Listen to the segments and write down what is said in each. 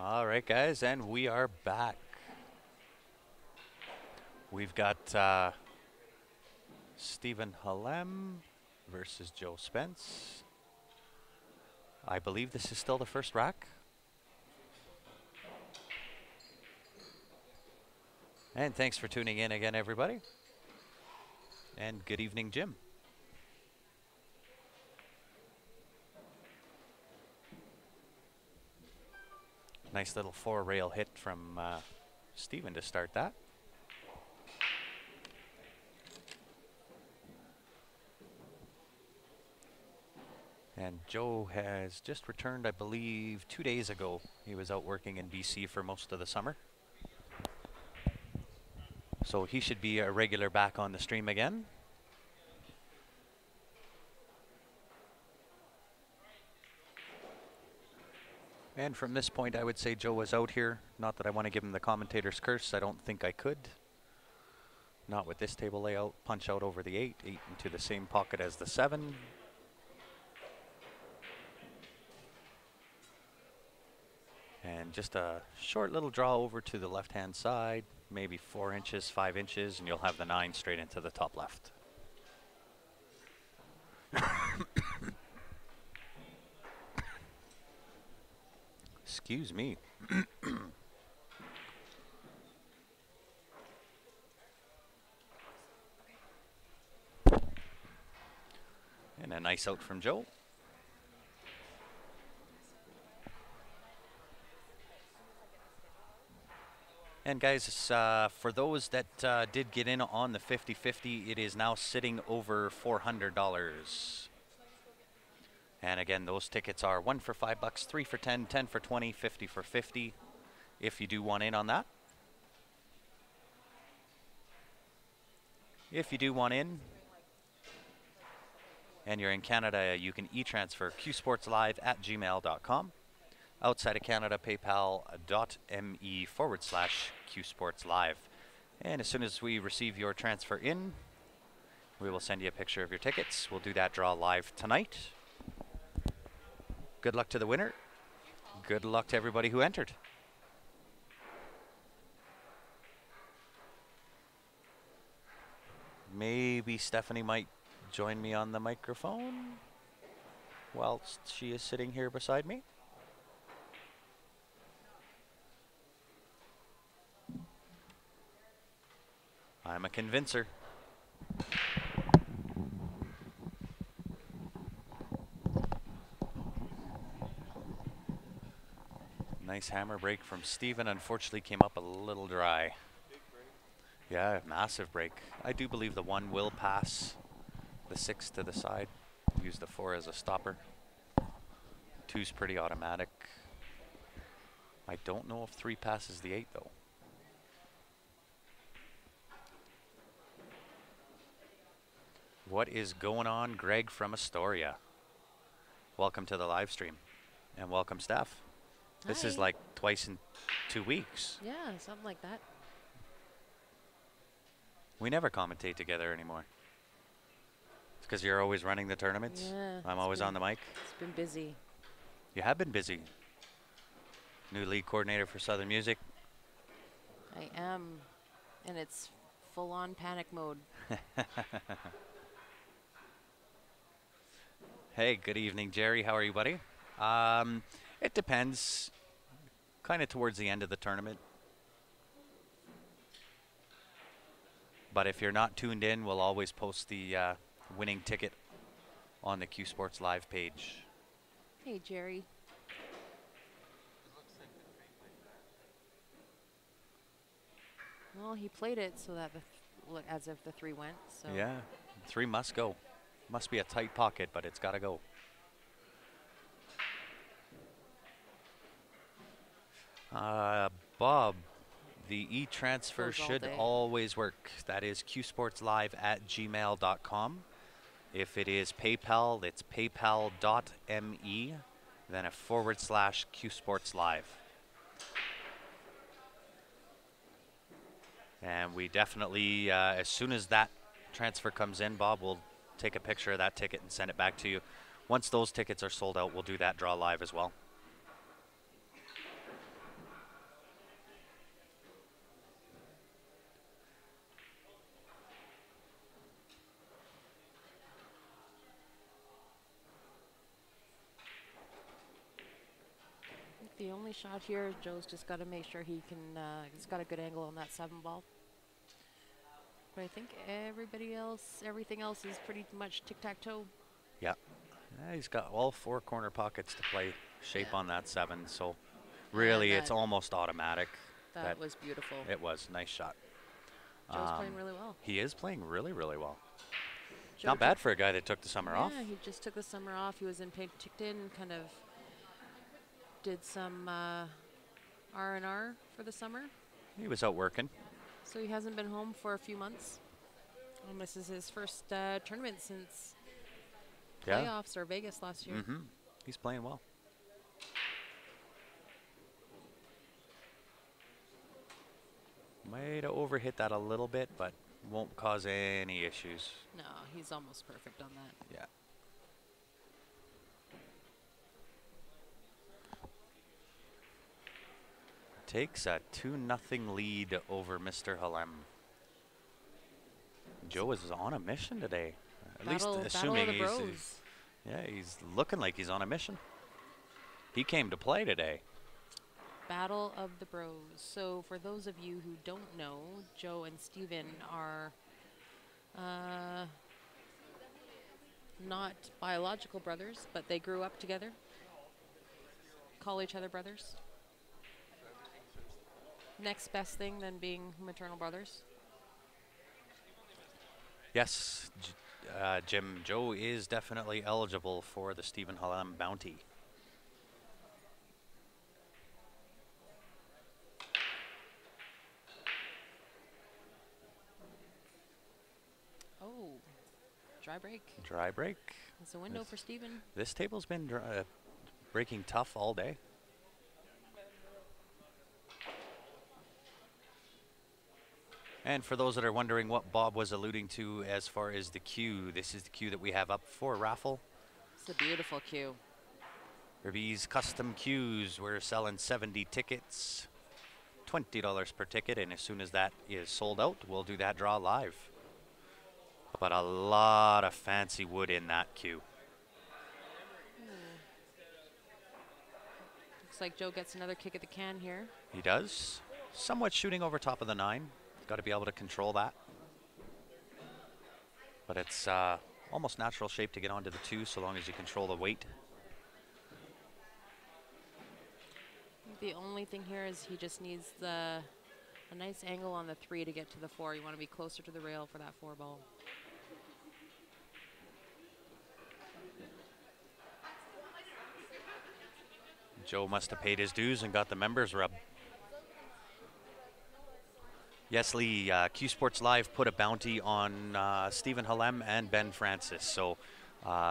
All right, guys, and we are back. We've got Stephen Halem versus Joe Spence. I believe this is still the first rack. And thanks for tuning in again, everybody. And good evening, Jim. Nice little 4-rail hit from Stephen to start that. And Joe has just returned, I believe, 2 days ago. He was out working in BC for most of the summer. So he should be a regular back on the stream again. And from this point, I would say Joe was out here. Not that I want to give him the commentator's curse. I don't think I could. Not with this table layout. Punch out over the 8. 8 into the same pocket as the 7. And just a short little draw over to the left-hand side. Maybe 4 inches, 5 inches, and you'll have the 9 straight into the top left. Excuse me. And a nice out from Joe. And guys, for those that did get in on the 50-50, it is now sitting over $400. And again, those tickets are 1 for $5, 3 for 10, 10 for 20, 50 for 50. If you do want in on that. If you do want in, and you're in Canada, you can e-transfer qsportslive@gmail.com. Outside of Canada, paypal.me/qsportslive. And as soon as we receive your transfer in, we will send you a picture of your tickets. We'll do that draw live tonight. Good luck to the winner. Good luck to everybody who entered. Maybe Stephanie might join me on the microphone whilst she is sitting here beside me. I'm a convincer. Nice hammer break from Steven. Unfortunately came up a little dry. Big break. Yeah, massive break. I do believe the 1 will pass the 6 to the side. Use the 4 as a stopper. 2's pretty automatic. I don't know if 3 passes the 8 though. What is going on, Greg from Astoria? Welcome to the live stream. And welcome, Steph. This is like twice in 2 weeks. Yeah, something like that. We never commentate together anymore. It's because you're always running the tournaments. Yeah, I'm always on the mic. It's been busy. You have been busy. New league coordinator for Southern Music. I am, and it's full-on panic mode. Hey, good evening, Jerry. How are you, buddy? It depends. Kind of towards the end of the tournament. But if you're not tuned in, we'll always post the winning ticket on the Q Sports Live page. Hey, Jerry. Well, he played it so that as if the 3 went. So Yeah, 3 must go. Must be a tight pocket, but it's got to go. Bob, the e-transfer should always work. That is qsportslive@gmail.com. If it is PayPal, it's paypal.me, then a /qsportslive. And we definitely, as soon as that transfer comes in, Bob, we'll take a picture of that ticket and send it back to you. Once those tickets are sold out, we'll do that draw live as well. The only shot here, Joe's just got to make sure he can, he's got a good angle on that 7 ball. But I think everything else is pretty much tic-tac-toe. Yeah. He's got all 4 corner pockets to play shape on that 7, so really it's almost automatic. That was beautiful. It was. Nice shot. Joe's playing really well. He is playing really, really well. Joe Not bad for a guy that took the summer off. Yeah, he just took the summer off. He was in Penticton, kind of did some R&R for the summer. He was out working. So he hasn't been home for a few months. This is his first tournament since playoffs or Vegas last year. He's playing well. Might have overhit that a little bit, but won't cause any issues. No, he's almost perfect on that. Yeah. Takes a 2-0 lead over Mr. Halem. Joe is on a mission today. At least assuming he's looking like he's on a mission. He came to play today. Battle of the Bros. So for those of you who don't know, Joe and Steven are not biological brothers, but they grew up together. Call each other brothers. Next best thing than being maternal brothers. Yes, Jim, Joe is definitely eligible for the Stephen Hallam bounty. Oh, dry break. Dry break. It's a window for Stephen. This table's been breaking tough all day. And for those that are wondering what Bob was alluding to as far as the queue, this is the queue that we have up for raffle. It's a beautiful queue. Herbie's Custom Queues, we're selling 70 tickets, $20 per ticket, and as soon as that is sold out, we'll do that draw live. But a lot of fancy wood in that queue. Looks like Joe gets another kick at the can here. He does. Somewhat shooting over top of the 9. Got to be able to control that. But it's almost natural shape to get onto the 2 so long as you control the weight. The only thing here is he just needs a nice angle on the 3 to get to the 4. You want to be closer to the rail for that 4 ball. Joe must have paid his dues and got the members rub. Yes, Lee, Q Sports Live put a bounty on Stephen Halem and Ben Francis. So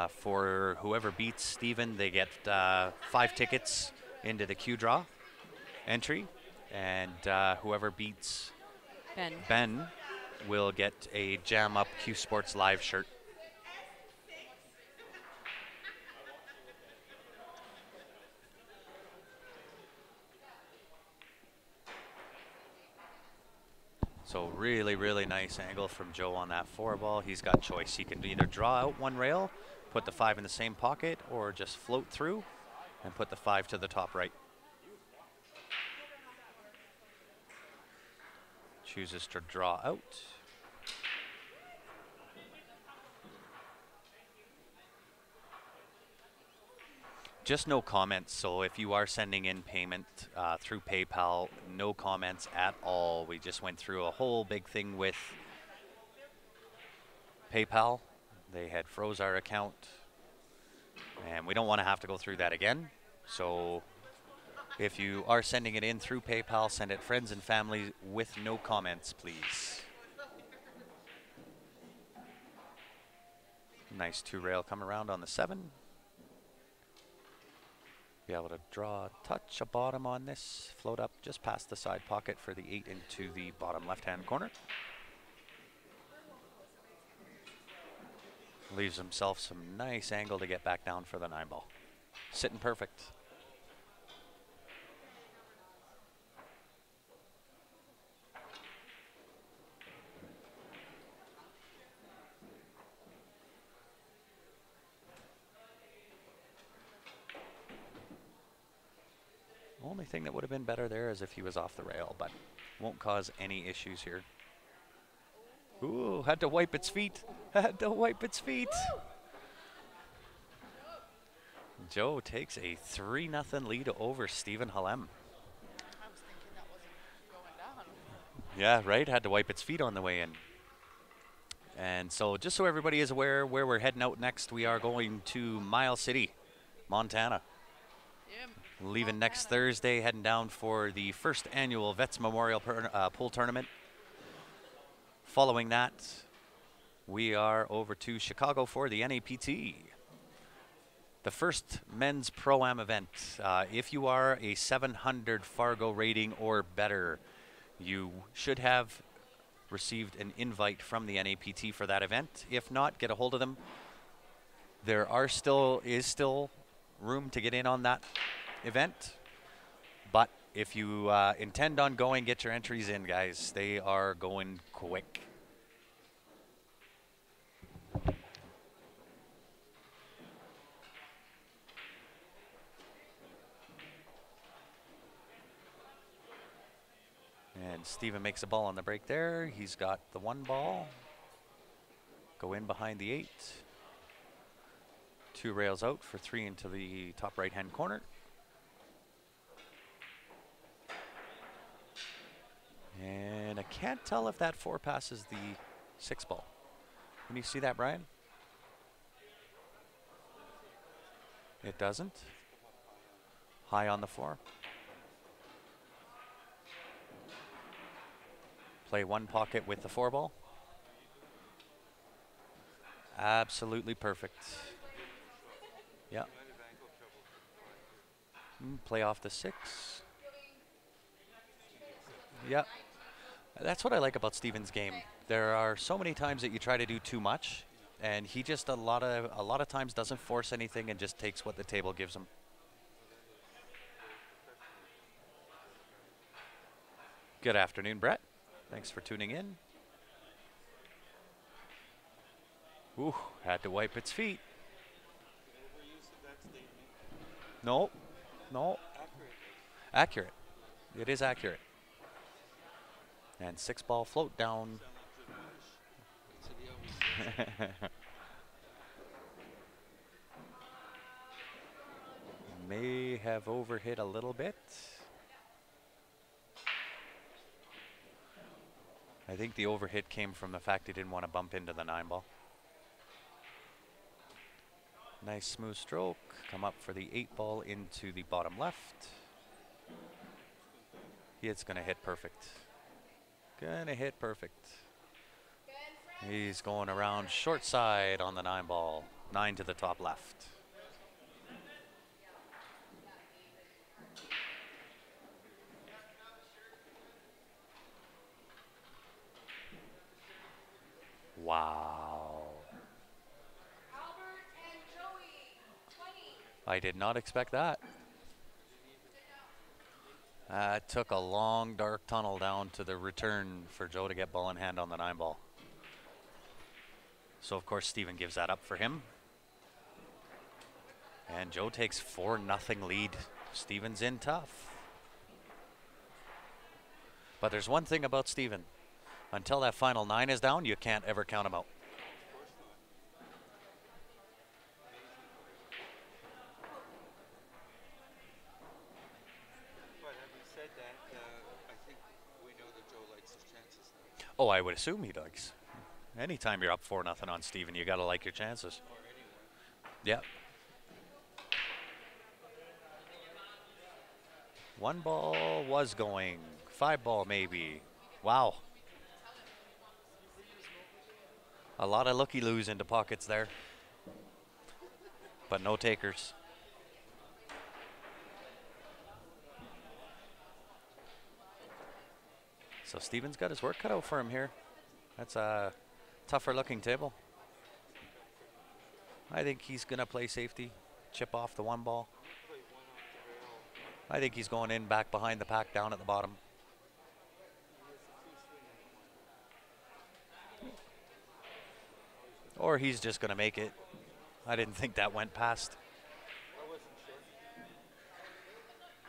for whoever beats Stephen, they get 5 tickets into the Q draw entry. And whoever beats Ben will get a Jam Up Q Sports Live shirt. So really, really nice angle from Joe on that 4 ball. He's got choice. He can either draw out 1 rail, put the 5 in the same pocket, or just float through and put the 5 to the top right. Chooses to draw out. Just no comments, so if you are sending in payment through PayPal, no comments at all. We just went through a whole big thing with PayPal. They had froze our account, and we don't want to have to go through that again. So if you are sending it in through PayPal, send it friends and family with no comments, please. Nice 2 rail come around on the 7. Be able to draw a touch, a bottom on this, float up just past the side pocket for the 8 into the bottom left-hand corner. Leaves himself some nice angle to get back down for the 9 ball. Sitting perfect. Only thing that would have been better there is if he was off the rail, but won't cause any issues here. Ooh, had to wipe its feet. Had to wipe its feet. Joe takes a 3-0 lead over Stephen Halem. I was thinking that wasn't going down. Yeah, right. Had to wipe its feet on the way in. And so just so everybody is aware where we're heading out next, we are going to Miles City, Montana. Yeah, Leaving next Montana. Thursday, heading down for the first annual Vets Memorial Pool Tournament. Following that, we are over to Chicago for the NAPT. The first men's Pro-Am event. If you are a 700 Fargo rating or better, you should have received an invite from the NAPT for that event. If not, get a hold of them. There is still room to get in on that event. But if you intend on going, get your entries in, guys. They are going quick. And Steven makes a ball on the break there. He's got the 1 ball. Go in behind the 8. 2 rails out for 3 into the top right-hand corner. And I can't tell if that 4 passes the 6 ball. Can you see that, Brian? It doesn't. High on the 4. Play 1 pocket with the 4 ball. Absolutely perfect. Yeah. Play off the 6. Yeah. That's what I like about Steven's game. There are so many times that you try to do too much, and he just a lot of times doesn't force anything and just takes what the table gives him. Good afternoon, Brett. Thanks for tuning in. Ooh, had to wipe its feet. No, no. Accurate. It is accurate. And 6 ball float down. May have overhit a little bit. I think the overhit came from the fact he didn't want to bump into the 9 ball. Nice smooth stroke. Come up for the 8 ball into the bottom left. It's going to hit perfect. Gonna hit perfect. He's going around short side on the 9 ball. 9 to the top left. Wow. Albert and Joey, 20. I did not expect that. It took a long, dark tunnel down to the return for Joe to get ball in hand on the 9 ball. So, of course, Steven gives that up for him. And Joe takes 4-0 lead. Steven's in tough. But there's one thing about Steven. Until that final 9 is down, you can't ever count him out. Oh, I would assume he does. Anytime you're up 4-0 on Steven, you got to like your chances. Yep. 1 ball was going. 5 ball maybe. Wow. A lot of looky-loos into pockets there. But no takers. So Steven's got his work cut out for him here. That's a tougher looking table. I think he's going to play safety, chip off the 1 ball. I think he's going in back behind the pack down at the bottom. Or he's just going to make it. I didn't think that went past. I wasn't sure.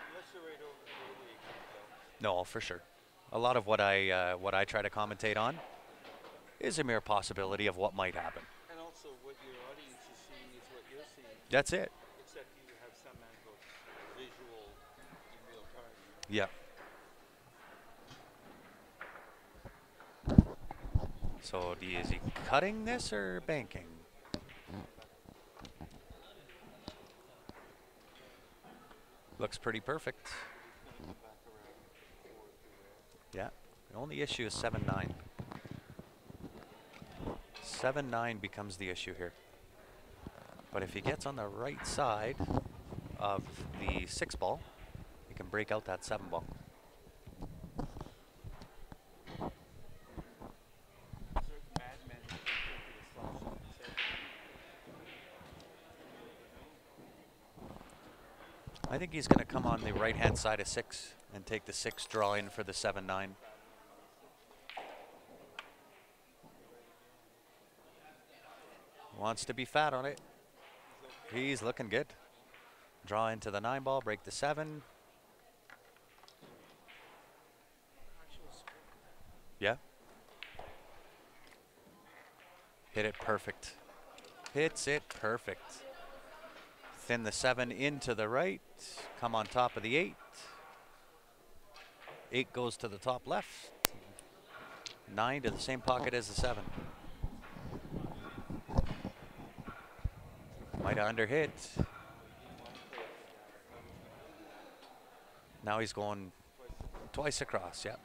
Unless you're right over No, for sure. A lot of what I try to commentate on is a mere possibility of what might happen. And also, what your audience is seeing is what you're seeing, That's it. except you have some angles visual in real time. Yeah. So is he cutting this or banking? Looks pretty perfect. Yeah. The only issue is 7-9. 7-9 becomes the issue here. But if he gets on the right side of the 6 ball, he can break out that 7 ball. I think he's going to come on the right-hand side of 6 and take the 6 draw in for the 7-9. Wants to be fat on it. He's looking good. Draw into the 9 ball, break the 7. Yeah. Hit it perfect. Hits it perfect. Thin the 7 into the right. Come on top of the 8. 8 goes to the top left. 9 to the same pocket as the 7. Might have underhit. Now he's going twice across, yeah.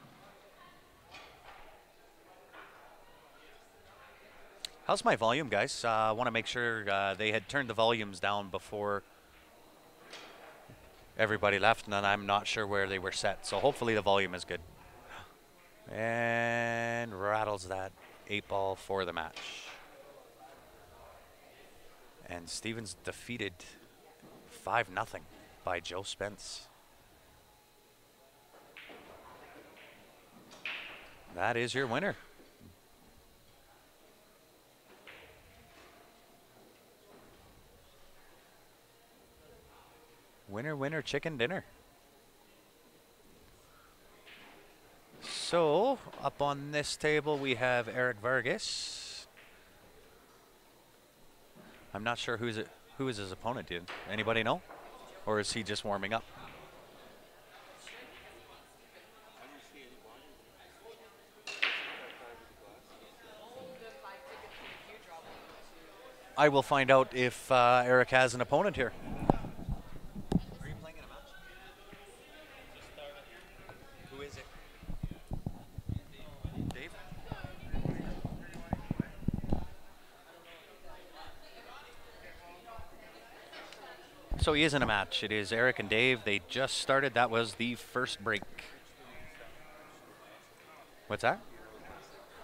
How's my volume, guys? I want to make sure they had turned the volumes down before everybody left, and I'm not sure where they were set. So hopefully the volume is good. And rattles that 8 ball for the match. And Stevens defeated 5-0 by Joe Spence. That is your winner. Winner, winner, chicken dinner. So, up on this table we have Eric Vargas. I'm not sure who is his opponent, dude. Anybody know? Or is he just warming up? I will find out if Eric has an opponent here. Are you playing in a match? Who is it? Dave? So he is in a match. It is Eric and Dave. They just started. That was the first break. What's that?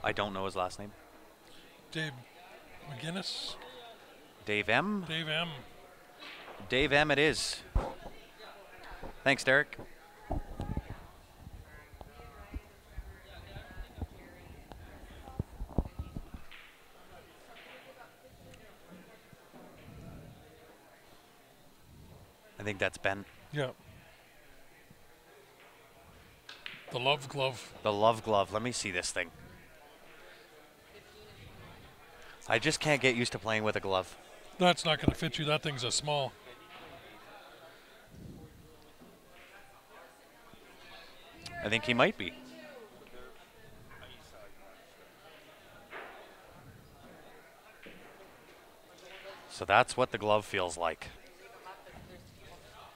I don't know his last name. Dave McGinnis. Dave M. Dave M. Dave M. It is. Thanks, Derek. I think that's Ben. Yeah. The love glove. The love glove. Let me see this thing. I just can't get used to playing with a glove. That's not going to fit you. That thing's a small. I think he might be. So that's what the glove feels like.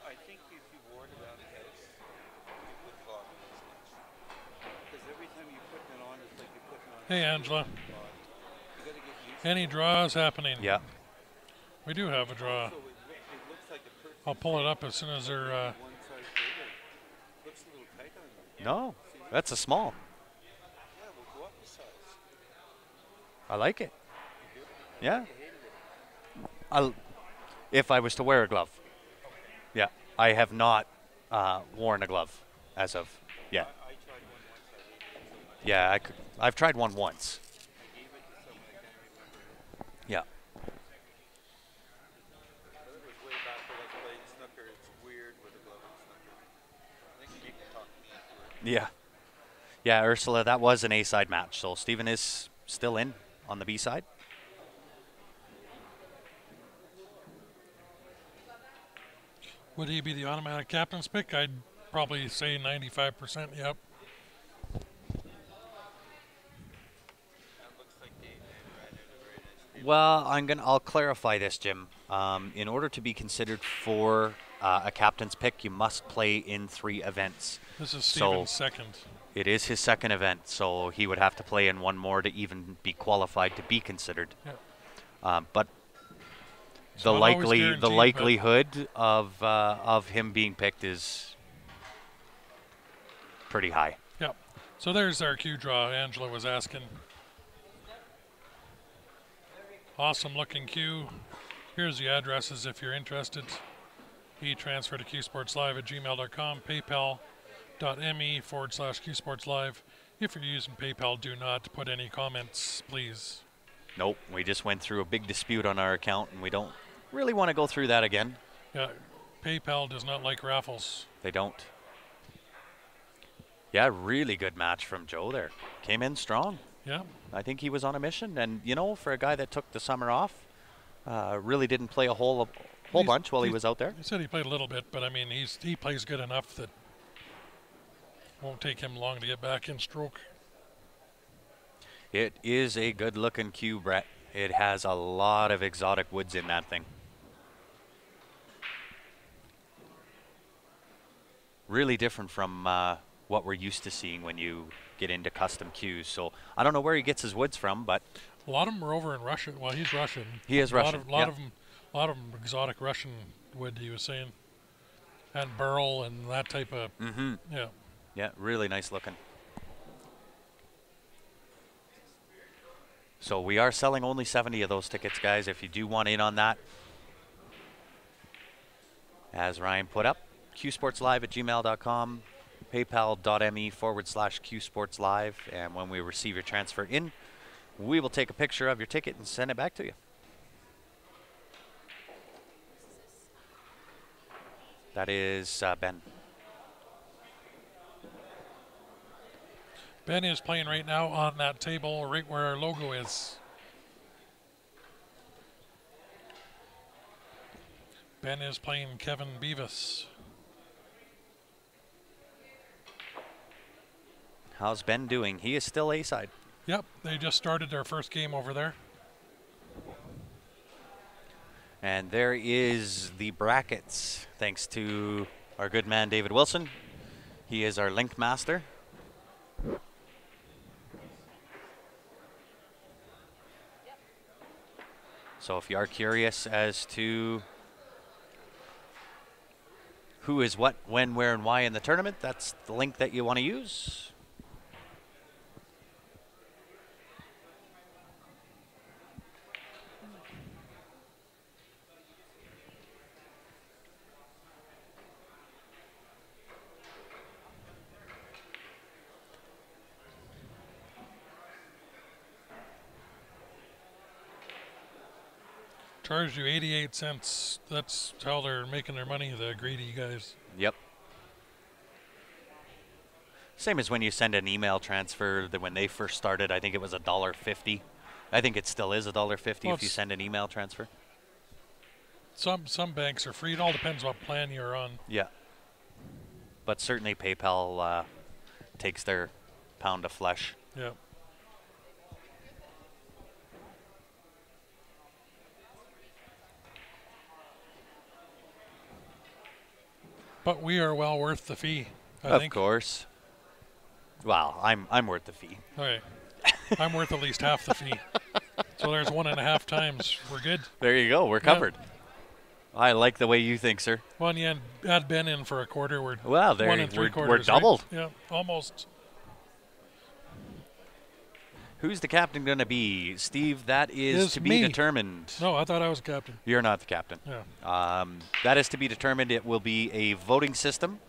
I think if you wore it around the house, it would clog this much. Because every time you put it on, it's like you're putting on. Hey, Angela. You gotta get used Any draws happening? Yeah. We do have a draw. to it. It looks like a perfect I'll pull it up as soon as they're. one size bigger. Looks a little tight on you. No, that's a small. Yeah, we'll go up a size. I like it. Yeah. If I was to wear a glove. Yeah. I have not worn a glove as of yet. I tried one once. I hated it so much. Yeah, I've tried one once. I gave it to someone. I can't remember. Yeah. But it was way back when I was playing snooker. It's weird with a glove and snooker. I think you can talk me into it. Yeah. Yeah, Ursula, that was an A-side match. So Stephen is still in on the B side. Would he be the automatic captain's pick? I'd probably say 95%. Yep. Well, I'll clarify this, Jim. In order to be considered for a captain's pick, you must play in 3 events. This is So- Stephen's second. It is his second event, so he would have to play in 1 more to even be qualified to be considered. Yep. But It's the not always the guaranteed, but- likelihood of him being picked is pretty high. Yep. So there's our cue draw. Angela was asking. Awesome looking cue. Here's the addresses if you're interested. E-transfer to qsportslive@gmail.com. PayPal.me/qsportslive. If you're using PayPal, do not put any comments, please. Nope, we just went through a big dispute on our account, and we don't really want to go through that again. Yeah, PayPal does not like raffles. They don't. Yeah, really good match from Joe there. Came in strong. Yeah. I think he was on a mission, and for a guy that took the summer off, really didn't play a whole bunch while he was out there. He said he played a little bit, but I mean, he plays good enough that won't take him long to get back in stroke. It is a good-looking cue, Brett. It has a lot of exotic woods in that thing. Really different from what we're used to seeing when you get into custom cues. So I don't know where he gets his woods from, but A lot of them are over in Russia. Well, he's Russian. He is Russian, A lot yeah. of them, exotic Russian wood. He was saying, and burl and that type of. Yeah. yeah, really nice looking. So we are selling only 70 of those tickets, guys, if you do want in on that. As Ryan put up, qsportslive@gmail.com, paypal.me/qsportslive, and when we receive your transfer in, we will take a picture of your ticket and send it back to you. That is Ben. Ben is playing right now on that table right where our logo is. Ben is playing Kevin Beavis. How's Ben doing? He is still A-side. Yep, they just started their first game over there. And there is the brackets, thanks to our good man David Wilson. He is our link master. So if you are curious as to who is what, when, where, and why in the tournament, that's the link that you want to use. Charged you 88 cents. That's how they're making their money, the greedy guys. Yep. Same as when you send an email transfer. That when they first started, I think it was $1.50. I think it still is $1.50 Well, if you send an email transfer. Some banks are free. It all depends what plan you're on. Yeah. But certainly PayPal takes their pound of flesh. Yeah. But we are well worth the fee, I think. Of course. Well, I'm worth the fee. Okay. I'm worth at least half the fee. So there's 1.5 times. We're good. There you go. We're covered. I like the way you think, sir. Well, and you add Ben in for a quarter. We're Well, there 1 3/4. we're doubled. Right? Yeah, almost. Who's the captain going to be? Steve, that is Is to be me. determined. No, I thought I was captain. You're not the captain. Yeah. That is to be determined. It will be a voting system.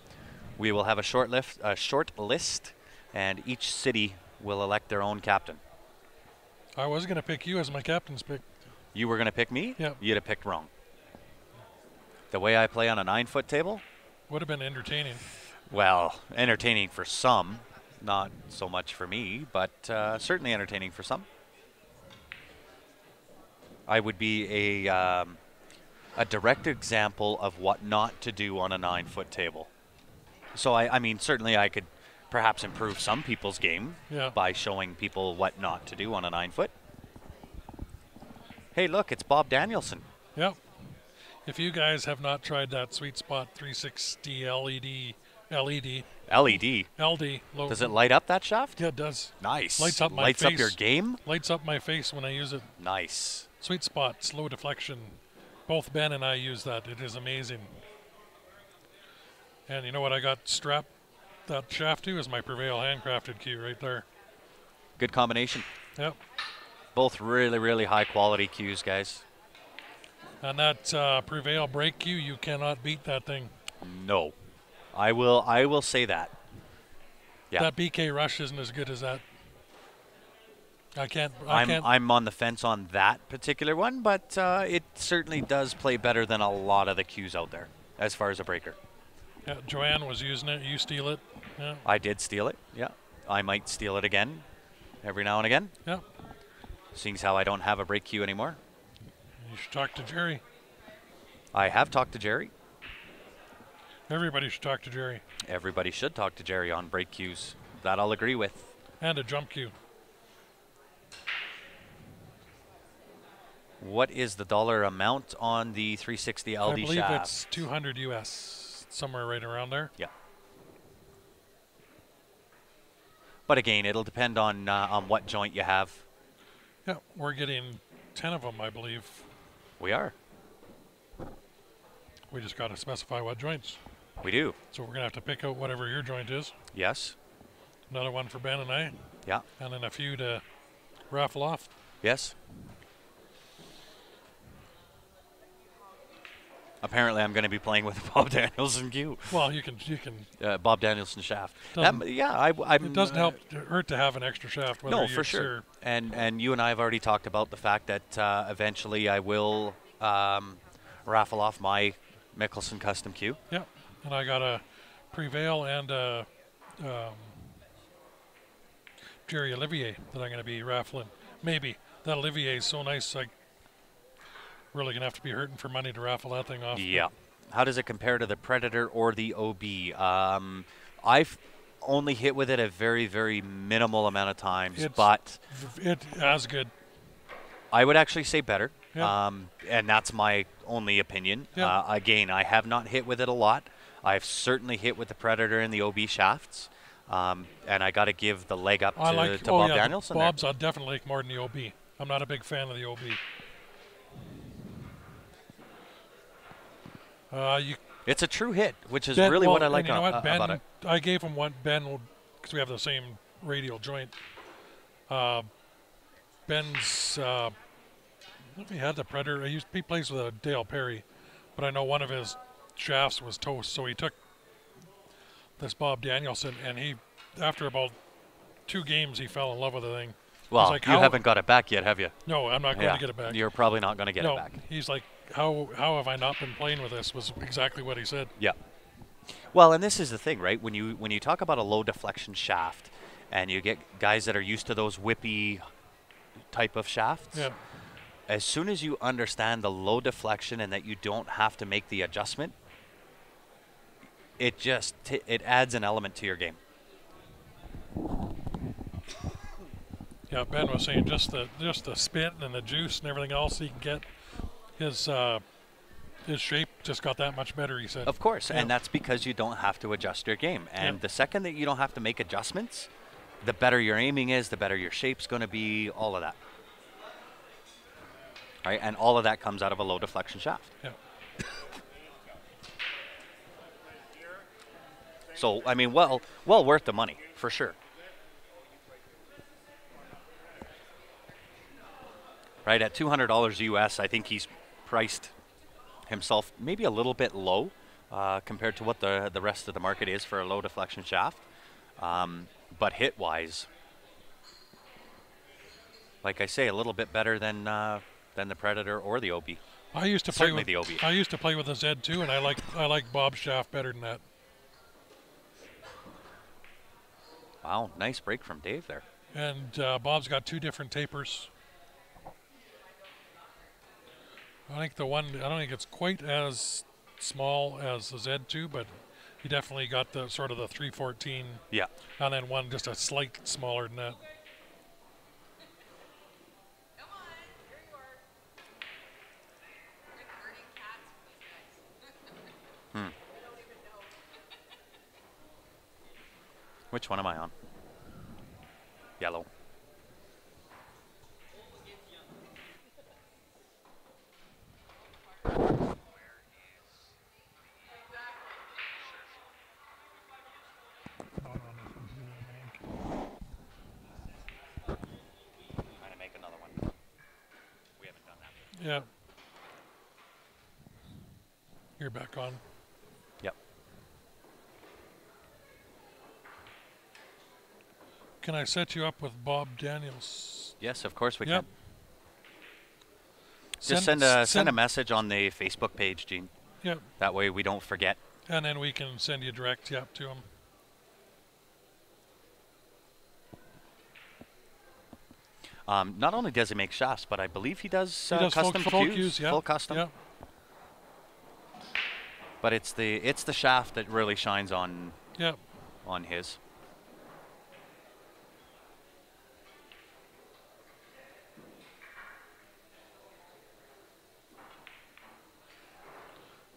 We will have a short list, and each city will elect their own captain. I was going to pick you as my captain's pick. You were going to pick me? Yep. You'd have picked wrong. The way I play on a 9-foot table? Would have been entertaining. Well, entertaining for some, not so much for me, but certainly entertaining for some. I would be a direct example of what not to do on a 9-foot table. So I mean, certainly I could perhaps improve some people's game by showing people what not to do on a 9-foot. Hey, look, it's Bob Danielson. Yep. If you guys have not tried that Sweet Spot 360 LED, LED. LD. Does it light up that shaft? Yeah, it does. Nice. Lights up my Lights face. up your game? Lights up my face when I use it. Nice. Sweet Spot, slow deflection. Both Ben and I use that. It is amazing. And you know what I got strapped that shaft to is my Prevail handcrafted cue right there. Good combination. Yep. Both really, really high quality cues, guys. And that Prevail brake cue, you cannot beat that thing. No. I will say that. Yeah. That BK Rush isn't as good as that. I'm on the fence on that particular one, but it certainly does play better than a lot of the cues out there as far as a breaker. Yeah, Joanne was using it. You steal it. Yeah. I did steal it. Yeah. I might steal it again every now and again. Yeah. Seeing as how I don't have a brake cue anymore. You should talk to Jerry. I have talked to Jerry. Everybody should talk to Jerry. Everybody should talk to Jerry on brake cues. That I'll agree with. And a jump cue. What is the dollar amount on the 360 LD I believe shaft? it's 200 US, somewhere right around there. Yeah. But again, it'll depend on what joint you have. Yeah, we're getting 10 of them, I believe. We are. We just got to specify what joints. We do. So we're going to have to pick out whatever your joint is. Yes. Another one for Ben and I. Yeah. And then a few to raffle off. Yes. Apparently, I'm going to be playing with a Bob Danielson cue. Well, you can. Bob Danielson shaft. Doesn't, it doesn't hurt to have an extra shaft. No, for sure. And you and I have already talked about the fact that eventually I will raffle off my Mickelson custom cue. Yeah, and I got a Prevail and a Jerry Olivier that I'm going to be raffling. Maybe that Olivier is so nice. I really gonna have to be hurting for money to raffle that thing off. Yeah. How does it compare to the Predator or the OB? I've only hit with it a very, very minimal amount of times, but it as good. I would actually say better. Yeah. And that's my only opinion. Yeah. Again, I have not hit with it a lot. I've certainly hit with the Predator and the OB shafts. And I got to give the leg up to Bob Danielson. Bob's I definitely like more than the OB. I'm not a big fan of the OB. It's a true hit, which is really what I like about it. I gave him one, Ben, because we have the same radial joint. Ben's, if he had the Predator, he plays with a Dale Perry, but I know one of his shafts was toast, so he took this Bob Danielson, and after about 2 games, he fell in love with the thing. Well, like, you haven't got it back yet, have you? No, I'm not going to get it back. You're probably not going to get it back. He's like, how have I not been playing with this, was exactly what he said. Yeah. Well, and this is the thing, right? When you talk about a low deflection shaft and you get guys that are used to those whippy type of shafts, as soon as you understand the low deflection and that you don't have to make the adjustment, it adds an element to your game. Yeah, Ben was saying just the spin and the juice and everything else he can get. His shape just got that much better, he said. Of course, and that's because you don't have to adjust your game. And the second that you don't have to make adjustments, the better your aiming is, the better your shape's going to be, all of that. All right, and all of that comes out of a low deflection shaft. Yeah. So, I mean, well worth the money, for sure. Right, at $200 US, I think he's priced himself maybe a little bit low compared to what the rest of the market is for a low deflection shaft. But hit-wise, like I say, a little bit better than the Predator or the OB. I used to play with the OB. I used to play with the Z2, and I like Bob's shaft better than that. Wow, nice break from Dave there. And Bob's got 2 different tapers. I think the one, I don't think it's quite as small as the Z2, but he definitely got the sort of the 314. Yeah. And then one just a slight smaller than that. Come on, here you are. Like herding cats with these guys. Hmm. I don't even know. Which one am I on? Yellow. Trying to make another one. We haven't done that. Yeah. You're back on. Yep. Can I set you up with Bob Daniels? Yes, of course we Yep. can. Just send a message on the Facebook page, Gene. Yep. That way we don't forget. And then we can send you direct to him. Not only does he make shafts, but I believe he does, He does custom full cues, cues, yeah. full custom. Yeah. But it's the shaft that really shines on Yeah. on his.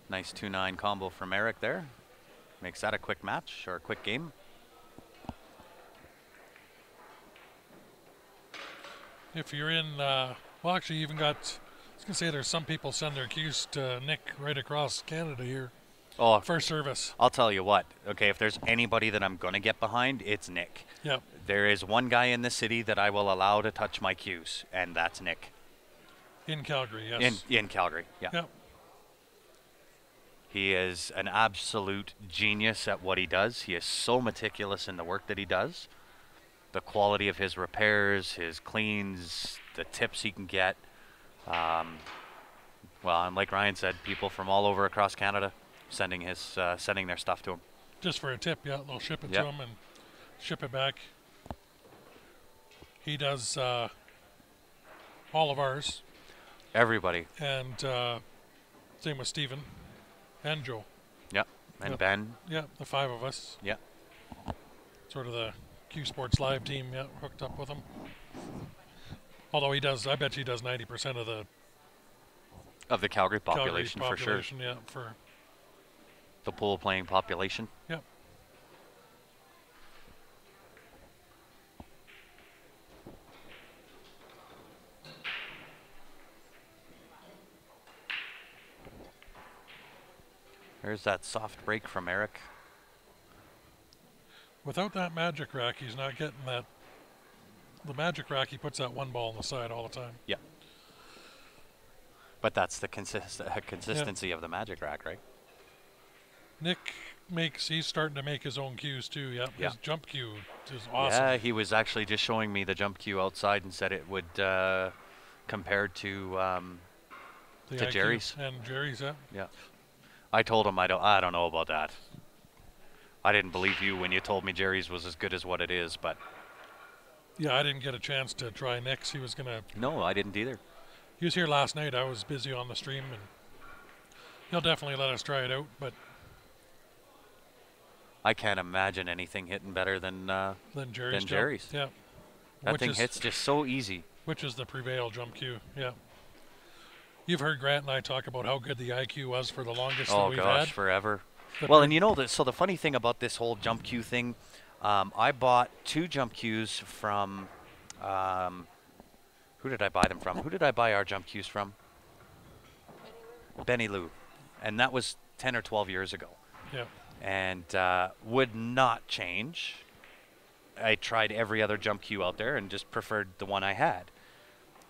Nice 2-9 combo from Eric there. Makes that a quick match or a quick game. If you're in, well, actually, you even got, I was going to say there's some people send their cues to Nick right across Canada here Oh, for service. I'll tell you what. Okay, if there's anybody that I'm going to get behind, it's Nick. Yeah. There is one guy in the city that I will allow to touch my cues, and that's Nick. In Calgary, yes. In Calgary, yeah. Yeah. He is an absolute genius at what he does. He is so meticulous in the work that he does. The quality of his repairs, his cleans, the tips he can get. Well, and like Ryan said, people from all over across Canada sending their stuff to him. Just for a tip, yeah. They'll ship it Yep. to him and ship it back. He does all of ours. Everybody. And same with Stephen and Joe. Yep. And Yep. Ben. Yeah, the 5 of us. Yep. Sort of the Q Sports Live team, yeah, hooked up with him. Although he does, I bet he does 90% of the Of the Calgary Calgary population, for sure. population, yeah, for, The pool playing population. yeah. There's that soft break from Eric. Without that magic rack, he's not getting that. The magic rack, he puts that one ball on the side all the time. Yeah. But that's the consistency of the magic rack, right? Nick he's starting to make his own cues too, yeah. Yeah. His jump cue is awesome. Yeah, he was actually just showing me the jump cue outside and said it would compared to The to IQ Jerry's. And Jerry's, yeah. yeah. I told him I don't know about that. I didn't believe you when you told me Jerry's was as good as what it is, but Yeah, I didn't get a chance to try Nick's. He was no, I didn't either. he was here last night. I was busy on the stream, and he'll definitely let us try it out, but I can't imagine anything hitting better than then Jerry's. Jerry's. Yeah. That Which thing is- hits just so easy. Which is the Prevail jump cue, yeah. You've heard Grant and I talk about how good the IQ was for the longest that Oh we've gosh, had. forever. The Well, pre- and you know, so the funny thing about this whole jump cue thing, I bought 2 jump cues from, who did I buy them from? Who did I buy our jump cues from? Benny Lou. And that was 10 or 12 years ago. Yeah. And would not change. I tried every other jump cue out there and just preferred the one I had.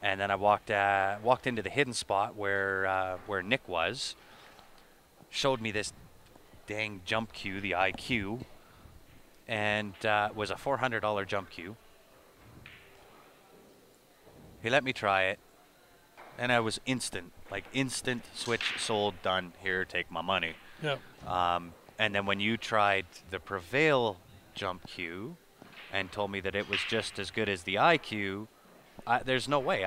And then I walked into the hidden spot where Nick was, showed me this dang jump cue, the IQ, and it was a $400 jump cue. He let me try it, and I was instant switch, sold, done, here, take my money. Yeah. And then when you tried the Prevail jump cue, and told me that it was just as good as the IQ, there's no way.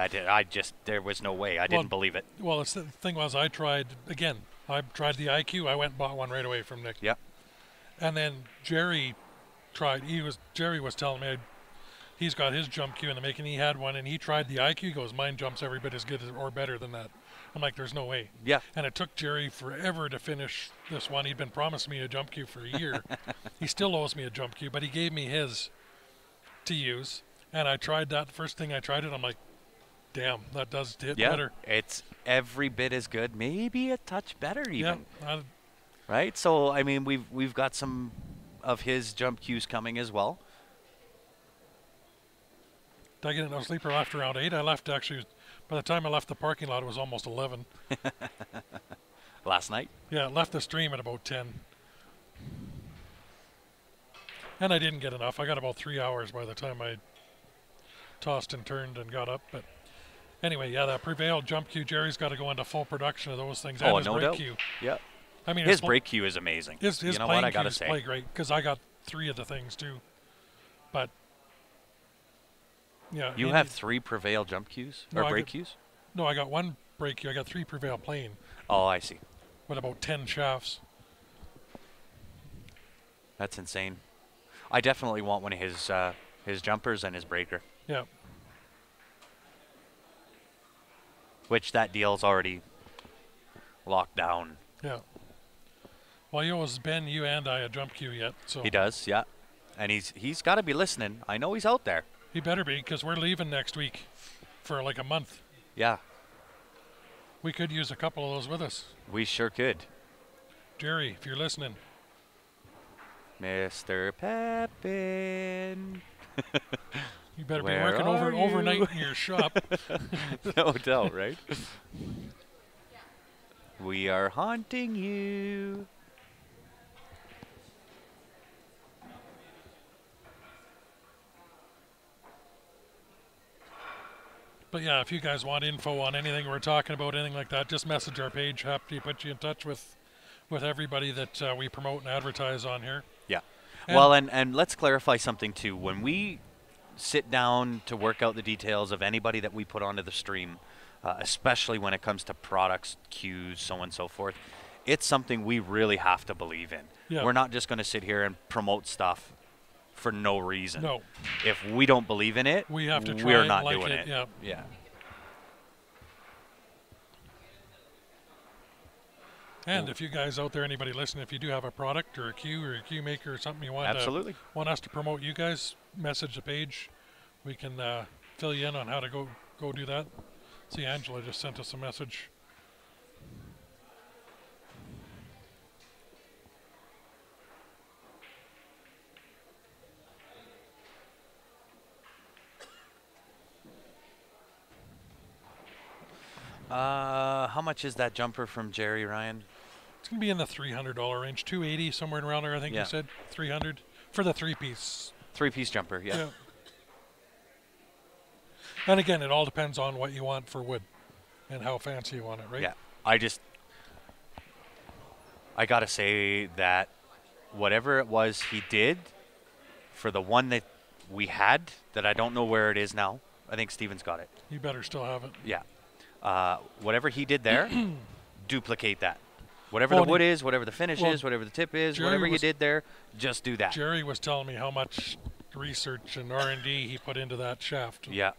There was no way. I didn't believe it. Well, the thing was, I tried the IQ. I went and bought one right away from Nick. Yep. And then Jerry tried. Jerry was telling me he's got his jump cue in the making. He had one, and he tried the IQ. He goes, mine jumps every bit as good or better than that. I'm like, there's no way. Yeah. And it took Jerry forever to finish this one. He'd been promising me a jump cue for a year. He still owes me a jump cue, but he gave me his to use. And I tried that. First thing I tried it, I'm like, damn, that does hit better. It's every bit as good, maybe a touch better even. Yeah. Right? So, I mean, we've got some of his jump cues coming as well. Did I get enough sleep? I left around 8. I left actually, by the time I left the parking lot, it was almost 11. Last night? Yeah, left the stream at about 10. And I didn't get enough. I got about 3 hours by the time I tossed and turned and got up. But anyway, yeah, that Prevail jump cue, Jerry's got to go into full production of those things. And his no brake doubt. cue. Yeah. I mean, his brake cue is amazing. His you know what I gotta cues say? play great because I got 3 of the things too. But yeah, You have 3 Prevail jump cues No, or I brake got- cues? no, I got 1 brake cue. I got 3 Prevail plain Oh, I see. with about 10 shafts. That's insane. I definitely want one of his jumpers and his breaker, Yeah, which that deal's already locked down. yeah. Well, he owes Ben, you, and I a jump cue yet, so He does, yeah. And he's got to be listening. I know he's out there. he better be because we're leaving next week for like a month. Yeah, We could use a couple of those with us. we sure could. Jerry, if you're listening, Mr. Pepin. you better Where be working are you? overnight in your shop. No doubt, right? We are haunting you. But yeah, if you guys want info on anything we're talking about, anything like that, just message our page. Happy to put you in touch with everybody that we promote and advertise on here. Yeah. And- Well, and let's clarify something too. When we sit down to work out the details of anybody that we put onto the stream, especially when it comes to products, cues, so on and so forth, it's something we really have to believe in. Yeah. We're not just going to sit here and promote stuff for no reason. No, If we don't believe in it, we have to try we're and not like doing it. it. Yeah. Yeah. And if you guys out there, anybody listening, if you do have a product or a cue or a cue maker or something you want Absolutely. want us to promote, you guys message the page. We can fill you in on how to go do that. See, Angela just sent us a message. How much is that jumper from Jerry, Ryan? It's gonna be in the $300 range, 280 somewhere around there. I think Yeah. you said 300 for the 3-piece. 3-piece jumper, yeah. And again, it all depends on what you want for wood and how fancy you want it, right? Yeah. I gotta say that whatever it was he did for the one that we had, that I don't know where it is now. I think Steven's got it. You better still have it. Yeah. Whatever he did there, duplicate that. Whatever Well, the wood is, whatever the finish well, is, whatever the tip is, Jerry whatever he was- did there, just do that. Jerry was telling me how much research and R&D he put into that shaft. Yeah.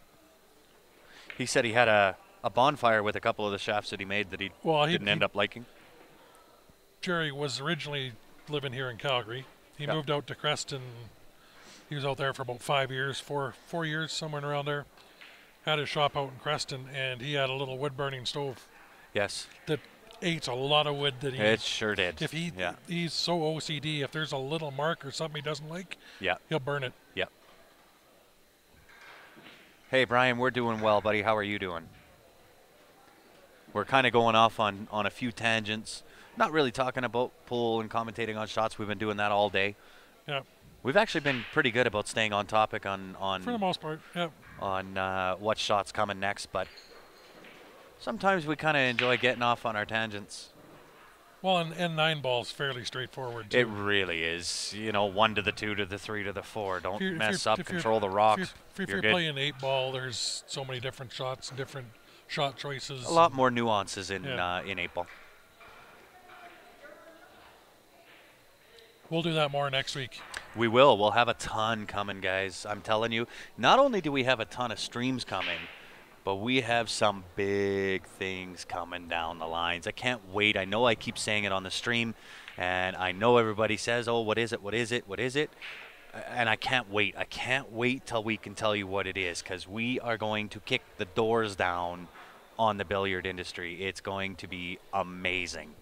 He said he had a bonfire with a couple of the shafts that he made that he didn't end up liking. Jerry was originally living here in Calgary. He Yeah. moved out to Creston. He was out there for about 5 years, four years, somewhere around there. Had his shop out in Creston, and he had a little wood-burning stove Yes. that ate a lot of wood. That he, It sure did. if he, Yeah. he's so OCD. If there's a little mark or something he doesn't like, Yeah. he'll burn it. Yep. Hey, Brian, we're doing well, buddy. How are you doing? We're kind of going off on a few tangents. Not really talking about pool and commentating on shots. We've been doing that all day. Yeah, We've actually been pretty good about staying on topic on for the most part. Yeah. what shot's coming next, but sometimes we kind of enjoy getting off on our tangents. Well, and 9 ball's fairly straightforward too. It really is. You know, 1 to the 2 to the 3 to the 4. Don't If mess you're- up. if you're- Control the rocks. If You're you're good. playing 8 ball, there's so many different shots, different shot choices. A lot more nuances in Yeah. in 8 ball. We'll do that more next week. We will. We'll have a ton coming, guys. I'm telling you. Not only do we have a ton of streams coming, but we have some big things coming down the lines. I can't wait. I know I keep saying it on the stream, and I know everybody says, oh, what is it? What is it? What is it? And I can't wait. I can't wait till we can tell you what it is, because we are going to kick the doors down on the billiard industry. It's going to be amazing.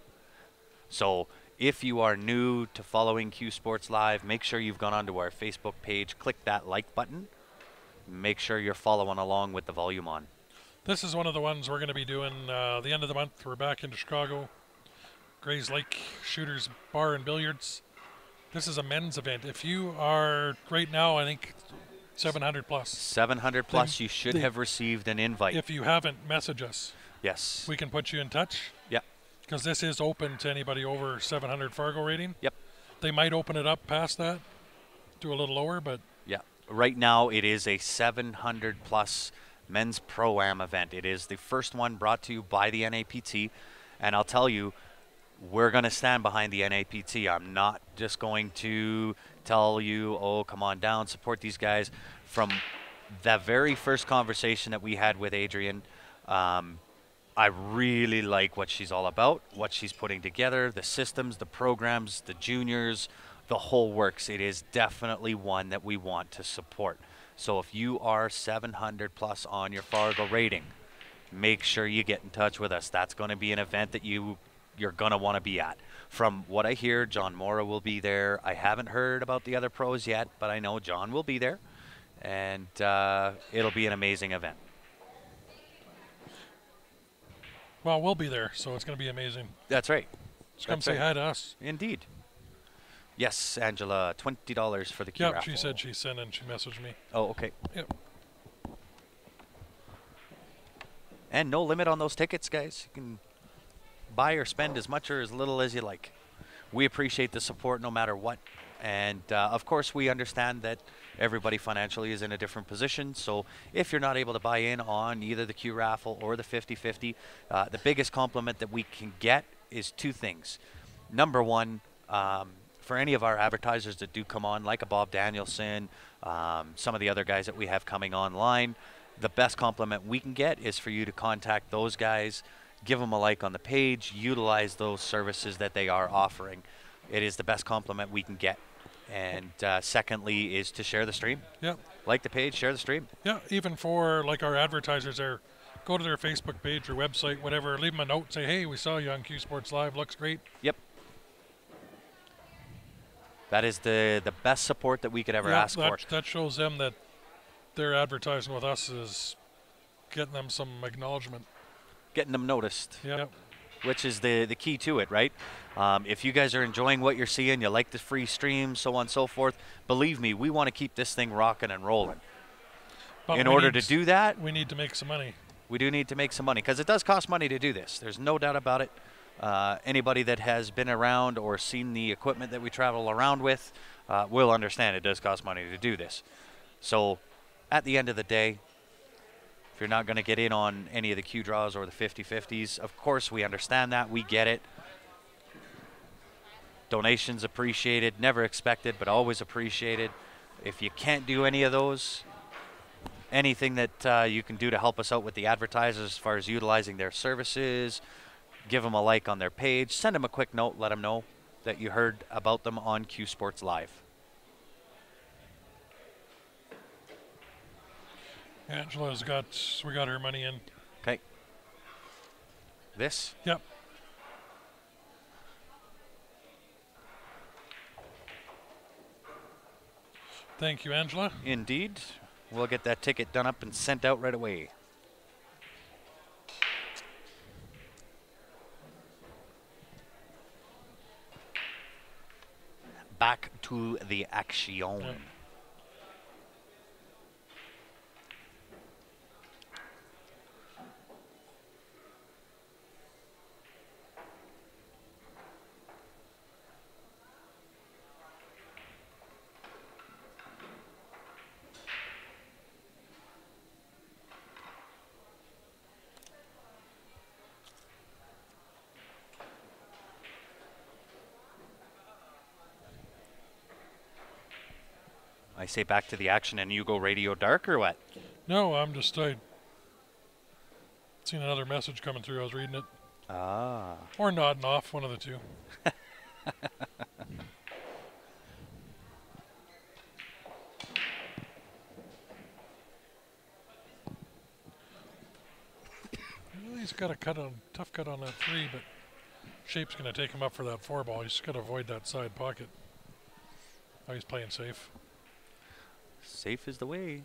So if you are new to following Q Sports Live, make sure you've gone onto our Facebook page, click that like button. Make sure you're following along with the volume on. This is one of the ones we're going to be doing the end of the month. We're back into Chicago. Grays Lake Shooters Bar and Billiards. This is a men's event. If you are right now, I think 700 plus. 700 plus, you should have received an invite. If you haven't, message us. Yes. We can put you in touch. Yeah. Because this is open to anybody over 700 Fargo rating. Yep. They might open it up past that to a little lower, but Yeah. Right now, it is a 700 plus men's pro-am event. It is the first one brought to you by the NAPT. And I'll tell you, we're going to stand behind the NAPT. I'm not just going to tell you, oh, come on down, support these guys. From the very first conversation that we had with Adrian, I really like what she's all about, what she's putting together, the systems, the programs, the juniors, the whole works. It is definitely one that we want to support. So if you are 700 plus on your Fargo rating, make sure you get in touch with us. That's going to be an event that you're going to want to be at. From what I hear, John Mora will be there. I haven't heard about the other pros yet, but I know John will be there. And it'll be an amazing event. well, we'll be there, so it's going to be amazing. That's right. Just come That's say right. hi to us. Indeed. Yes, Angela, $20 for the key Yep, raffle. she said she sent and she messaged me. Oh, okay. Yep. And no limit on those tickets, guys. You can buy or spend as much or as little as you like. We appreciate the support no matter what. And, of course, we understand that everybody financially is in a different position. So if you're not able to buy in on either the Q raffle or the 50-50, the biggest compliment that we can get is 2 things. Number one, for any of our advertisers that do come on, like a Bob Danielson, some of the other guys that we have coming online, the best compliment we can get is for you to contact those guys, give them a like on the page, utilize those services that they are offering. It is the best compliment we can get. And secondly is to share the stream. Yep. Like the page, share the stream. Yeah, even for like our advertisers there, go to their Facebook page or website, whatever, leave them a note, say, hey, we saw you on Q Sports Live, looks great. Yep. That is the best support that we could ever ask for. That shows them that their advertising with us is getting them some acknowledgement. Getting them noticed. Yeah. Which is the key to it, right? If you guys are enjoying what you're seeing, you like the free streams, so on and so forth, believe me, we want to keep this thing rocking and rolling. But In order to do that, we need to make some money. we do need to make some money, because it does cost money to do this. There's no doubt about it. Anybody that has been around or seen the equipment that we travel around with will understand it does cost money to do this. So at the end of the day, if you're not going to get in on any of the Q draws or the 50-50s, of course we understand that. We get it. Donations appreciated, never expected, but always appreciated. If you can't do any of those, anything that you can do to help us out with the advertisers as far as utilizing their services, give them a like on their page, send them a quick note, let them know that you heard about them on Q Sports Live. Angela's we got her money in. Okay. This? Yep. Thank you, Angela. Indeed. We'll get that ticket done up and sent out right away. Back to the action. Yep. I say back to the action and you go radio dark or what? No, I'm just I seen another message coming through. I was reading it. Ah. Or nodding off, one of the two. Well, he's got a tough cut on that 3, but Shape's going to take him up for that 4 ball. He's just got to avoid that side pocket. Oh, he's playing safe. Safe is the way.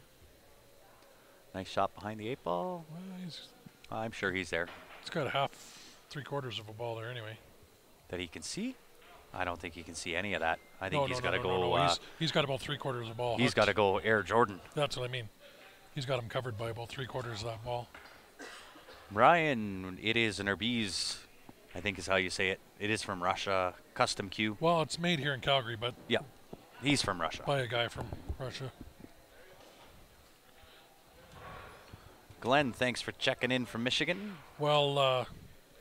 Nice shot behind the 8 ball. Well, I'm sure he's there. He's got a half, 3/4 of a ball there anyway. That he can see? I don't think he can see any of that. I think No, he's no, got to no, go. no, no. He's got about 3/4 of the ball. He's got to go Air Jordan. That's what I mean. He's got him covered by about 3/4 of that ball. Ryan, it is an Herbiz, I think is how you say it. It is from Russia, custom cue. Well, it's made here in Calgary, but Yeah, he's from Russia. by a guy from Russia. Glenn, thanks for checking in from Michigan. Well,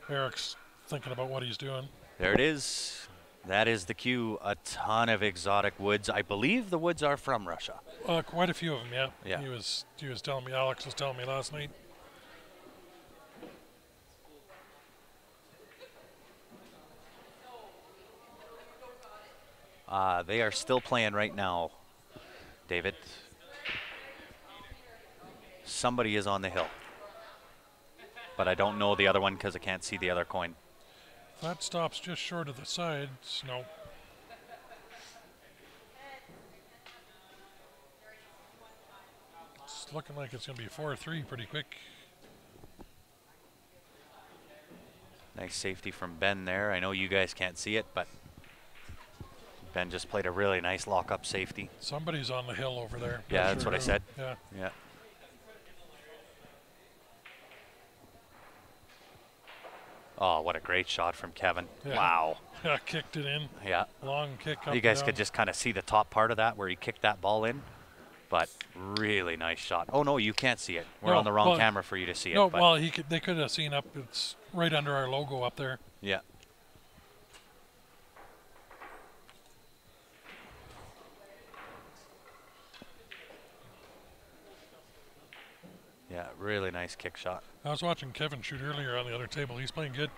Eric's thinking about what he's doing. There it is. That is the cue. A ton of exotic woods. I believe the woods are from Russia. Quite a few of them, yeah. Yeah. He was telling me, Alex was telling me last night. They are still playing right now, David. Somebody is on the hill. But I don't know the other one because I can't see the other coin. That stops just short of the sides. No. It's looking like it's going to be 4-3 pretty quick. Nice safety from Ben there. I know you guys can't see it, but Ben just played a really nice lock-up safety. Somebody's on the hill over there. Yeah, Not that's sure what I who. said. Yeah. Yeah. Oh, what a great shot from Kevin. Yeah. Wow. Yeah, kicked it in. Yeah. Long kick up You guys and could down. just kind of see the top part of that where he kicked that ball in. But really nice shot. Oh, no, you can't see it. We're No, on the wrong well, camera for you to see it. No, but well, they could have seen up. It's right under our logo up there. yeah. Yeah, really nice kick shot. I was watching Kevin shoot earlier on the other table. He's playing good.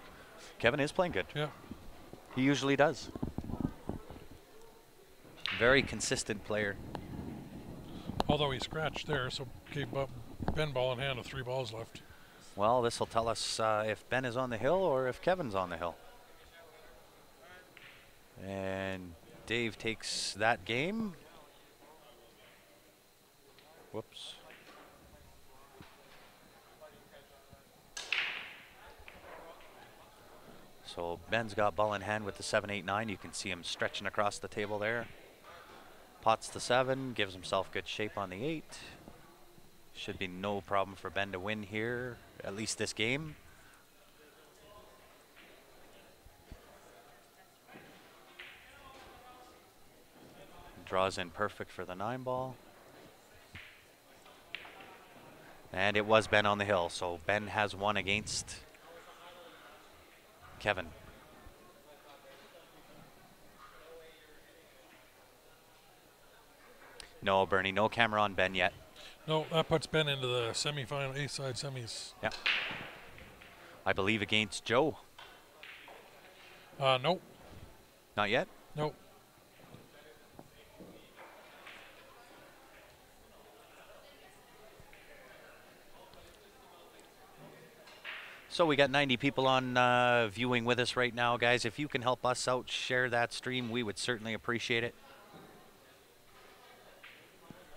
Kevin is playing good. Yeah. He usually does. Very consistent player. Although he scratched there, so gave up Ben ball in hand with 3 balls left. Well, this will tell us if Ben is on the hill or if Kevin's on the hill. And Dave takes that game. Whoops. So Ben's got ball in hand with the 7-8-9. You can see him stretching across the table there. Pots the 7, gives himself good shape on the 8. Should be no problem for Ben to win here, at least this game. Draws in perfect for the 9 ball. And it was Ben on the hill, so Ben has won against Kevin. No, Bernie, no camera on Ben yet. No, that puts Ben into the semifinal, A-side semis. Yeah. I believe against Joe. Nope. Not yet? Nope. So we got 90 people on viewing with us right now, guys. If you can help us out, share that stream, we would certainly appreciate it.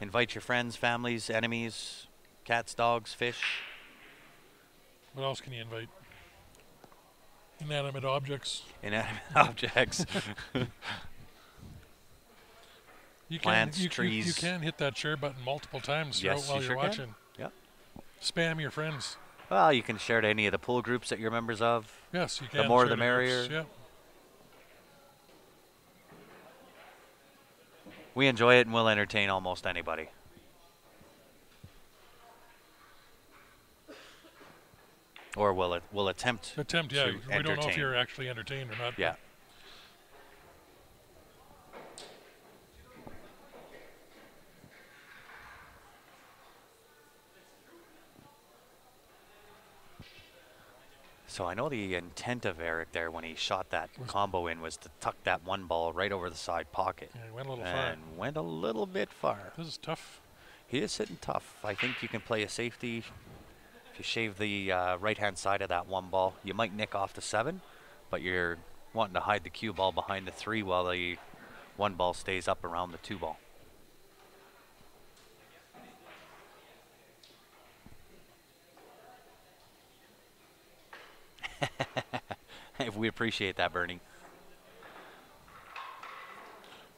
Invite your friends, families, enemies, cats, dogs, fish. What else can you invite? Inanimate objects. Inanimate objects. You Plants, can, trees. You can hit that share button multiple times Yes, while you you're sure can. watching. Yeah. Spam your friends. Well, you can share to any of the pool groups that you're members of. Yes, you can. The more share the to merrier. groups, Yeah. We enjoy it and we'll entertain almost anybody. Or we'll attempt. Attempt, yeah. to We don't know if entertain. you're actually entertained or not. Yeah. So I know the intent of Eric there when he shot that combo in was to tuck that one ball right over the side pocket. Yeah, he went a little far. And went a little bit far. This is tough. He is sitting tough. I think you can play a safety. If you shave the right-hand side of that one ball, you might nick off the 7, but you're wanting to hide the cue ball behind the 3 while the 1 ball stays up around the 2 ball. We appreciate that, Bernie.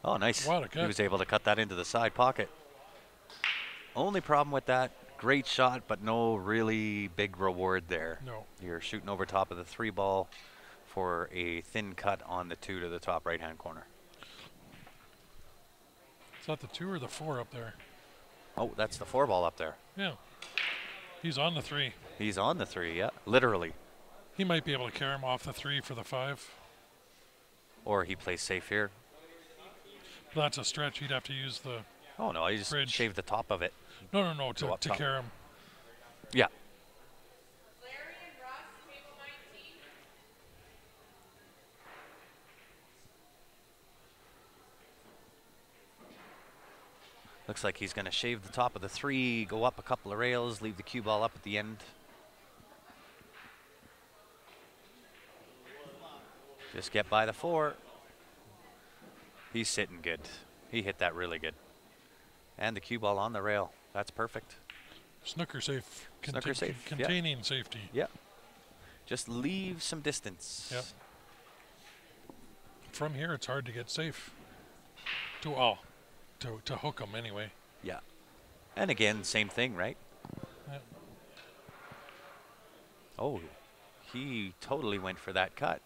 Oh, nice. What a cut. He was able to cut that into the side pocket. Only problem with that, great shot, but no really big reward there. No. You're shooting over top of the 3 ball for a thin cut on the 2 to the top right-hand corner. Is that the 2 or the 4 up there? Oh, that's the 4 ball up there. Yeah. He's on the 3. He's on the 3, yeah, literally. He might be able to carry him off the 3 for the 5. Or he plays safe here. But that's a stretch. He'd have to use the... Oh, no, he just Bridge. shaved the top of it. No, Go to up top. carry him. Yeah. Larry and Russ, table 19. Looks like he's going to shave the top of the 3, go up a couple of rails, leave the cue ball up at the end. Just get by the 4. He's sitting good. He hit that really good. And the cue ball on the rail. That's perfect. Snooker safe. Snooker safe, yeah. Containing safety. Yeah. Just leave some distance. Yep. From here, it's hard to get safe. To hook them anyway. Yeah. And again, same thing, right? Yeah. Oh, he totally went for that cut.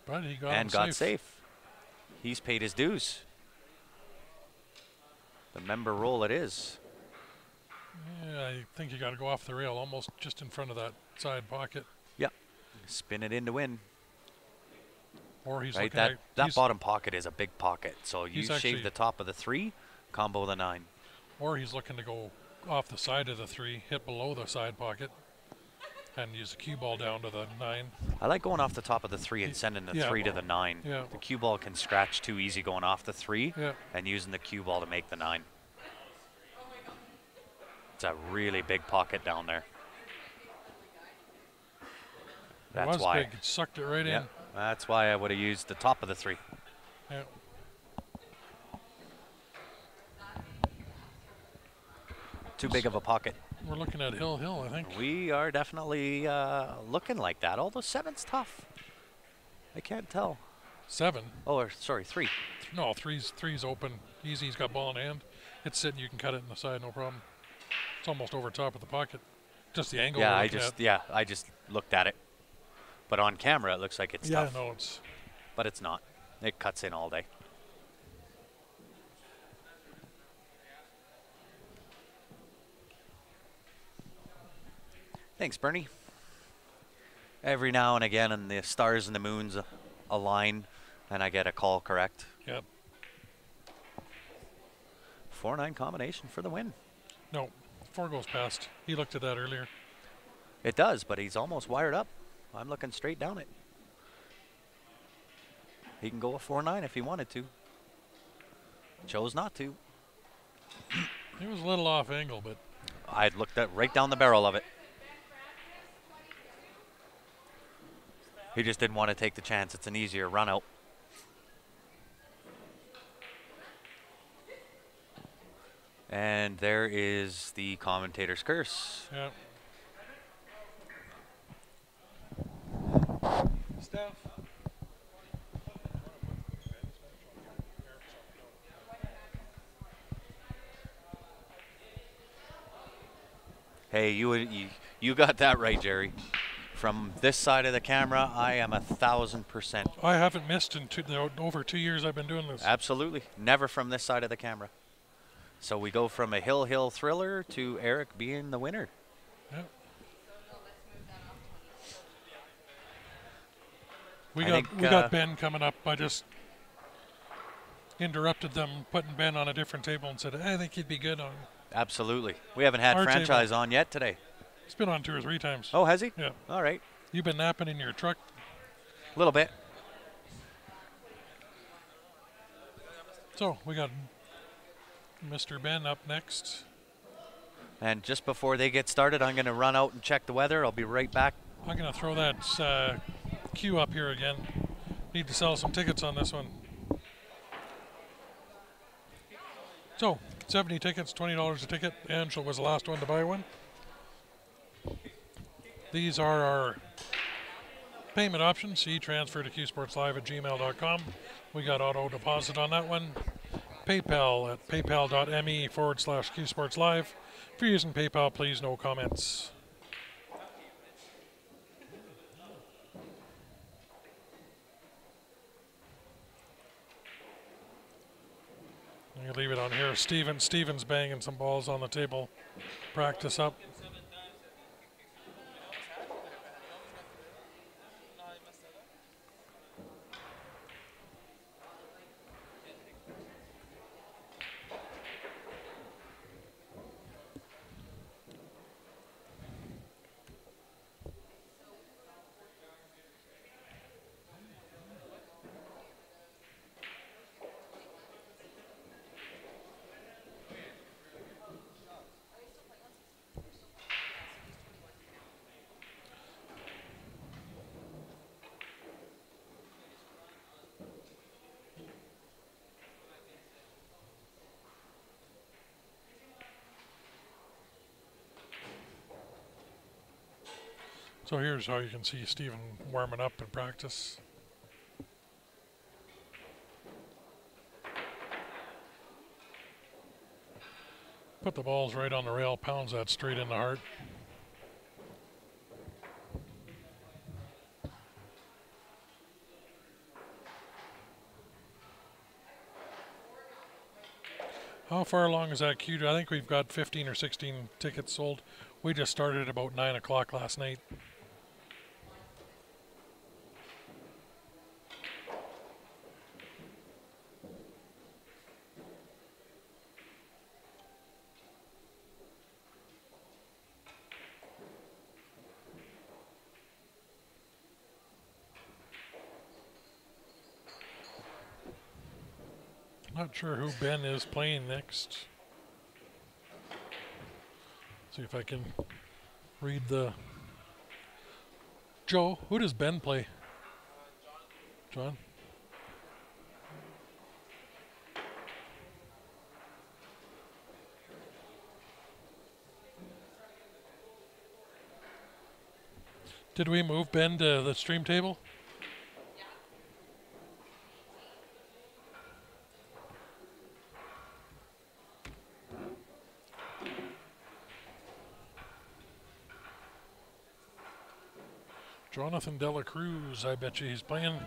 But he got And him got safe. He's paid his dues. The member roll it is. Yeah, I think you got to go off the rail, almost just in front of that side pocket. Yep. Spin it in to win. Or he's Right, looking that, at that he's- bottom pocket is a big pocket. So you He's actually- shave the top of the 3, combo the 9. Or he's looking to go off the side of the 3, hit below the side pocket, and use the cue ball down to the 9. I like going off the top of the 3 and sending the Yeah. 3 to the 9. Yeah. The cue ball can scratch too easy going off the 3 Yeah. and using the cue ball to make the 9. It's a really big pocket down there. It That's was why. big. It sucked it right Yeah, in. that's why I would have used the top of the 3. Yeah. Too big of a pocket. We're looking at Hill, I think. We are definitely looking like that. Although 7's tough. I can't tell. 7. Oh, or, sorry, 3. No, three's open. Easy. He's got ball in hand. It's sitting. You can cut it in the side, no problem. It's almost over top of the pocket. Just the angle. Yeah, we're I looking just at. I just looked at it. But on camera, it looks like it's Yeah, tough. no, it's. But it's not. It cuts in all day. Thanks, Bernie. Every now and again, and the stars and the moons align, and I get a call correct. Yep. 4-9 combination for the win. No, 4 goes past. He looked at that earlier. It does, but he's almost wired up. I'm looking straight down it. He can go a 4-9 if he wanted to. Chose not to. He was a little off angle, but I'd looked at right down the barrel of it. He just didn't want to take the chance. It's an easier run out. And there is the commentator's curse. yeah. Steph. Hey, you got that right, Jerry. From this side of the camera, I am 1,000%. I haven't missed in over 2 years I've been doing this. Absolutely. Never from this side of the camera. So we go from a hill thriller to Eric being the winner. Yeah. So let's move that off. We I got think, we got Ben coming up. I just interrupted them, putting Ben on a different table, and said, I think he'd be good on. Absolutely. We haven't had Our franchise on yet today. He's been on 2 or 3 times. Oh, has he? Yeah. All right. You been napping in your truck? A little bit. So we got Mr. Ben up next. And just before they get started, I'm going to run out and check the weather. I'll be right back. I'm going to throw that queue up here again. Need to sell some tickets on this one. So, 70 tickets, $20 a ticket. Angela was the last one to buy one. These are our payment options. E-transfer to qsportslive@gmail.com. We got auto deposit on that one. PayPal at paypal.me/qsportslive. If you're using PayPal, please no comments. I'm going to leave it on here. Steven's banging some balls on the table. Practice up. So here's how you can see Steven warming up in practice. Put the balls right on the rail, pounds that straight in the heart. How far along is that queue? I think we've got 15 or 16 tickets sold. We just started at about 9 o'clock last night. Not sure who Ben is playing next. See if I can read the... Joe, who does Ben play? John? Did we move Ben to the stream table? Jonathan Dela Cruz, I bet you he's playing.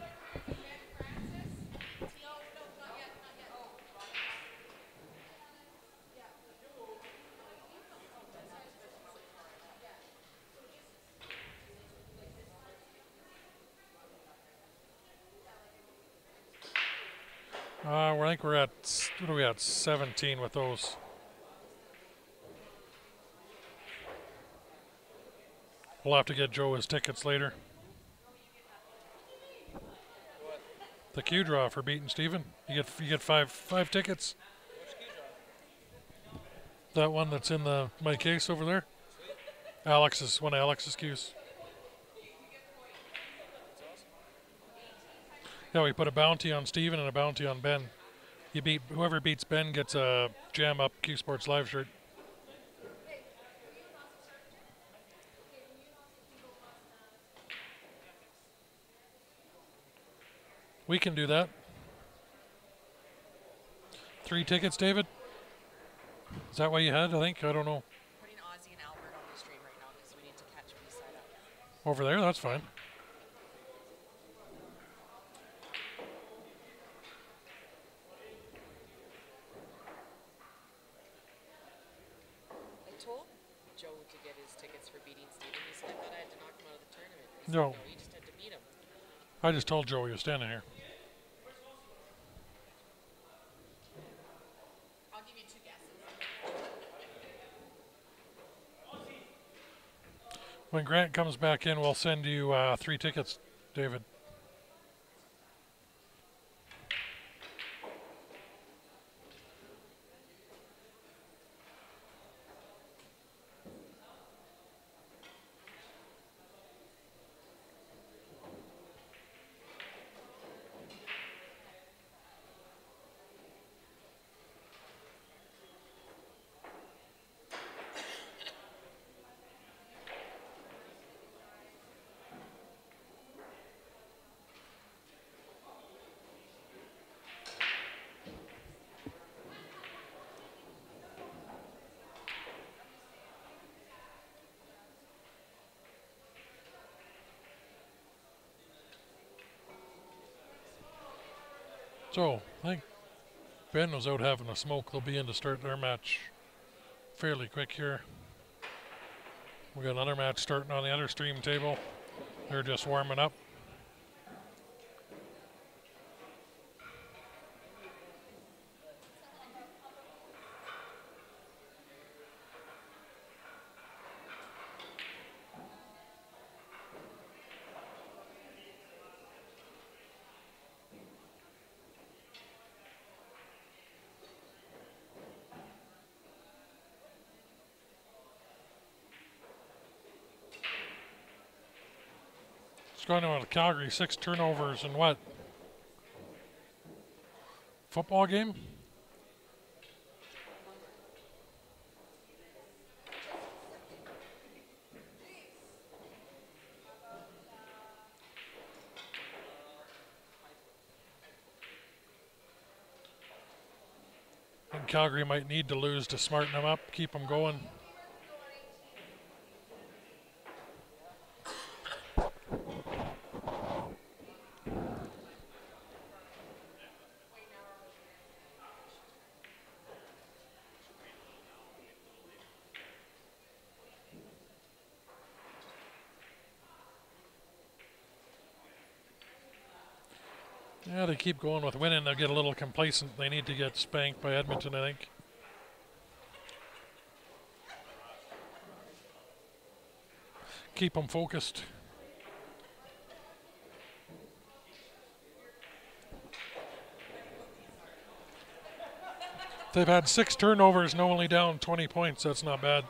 I think we're at, what are we at, 17 with those. We'll have to get Joe his tickets later. The queue draw for beating Steven. You get five tickets. That one that's in my case over there. Alex's one of Alex's queues. Yeah, we put a bounty on Steven and a bounty on Ben. Whoever beats Ben gets a Jam Up Q Sports Live shirt. We can do that. 3 tickets, David? Is that what you had, I think? I don't know. Putting Ozzy and Albert on the stream right now because we need to catch B-side up. Over there? That's fine. I told Joe to get his tickets for beating Steven. He said I thought I had to knock him out of the tournament. He said, No. you just had to beat him. I just told Joe he was standing here. I'll give you 2 guesses. When Grant comes back in, we'll send you 3 tickets, David. So, I think Ben was out having a smoke. They'll be in to start their match fairly quick here. We got another match starting on the other stream table. They're just warming up. Going on to Calgary, 6 turnovers in what? Football game? And Calgary might need to lose to smarten them up, keep them going. Yeah, they keep going with winning. They'll get a little complacent. They need to get spanked by Edmonton, I think. Keep them focused. They've had 6 turnovers and only down 20 points. That's not bad.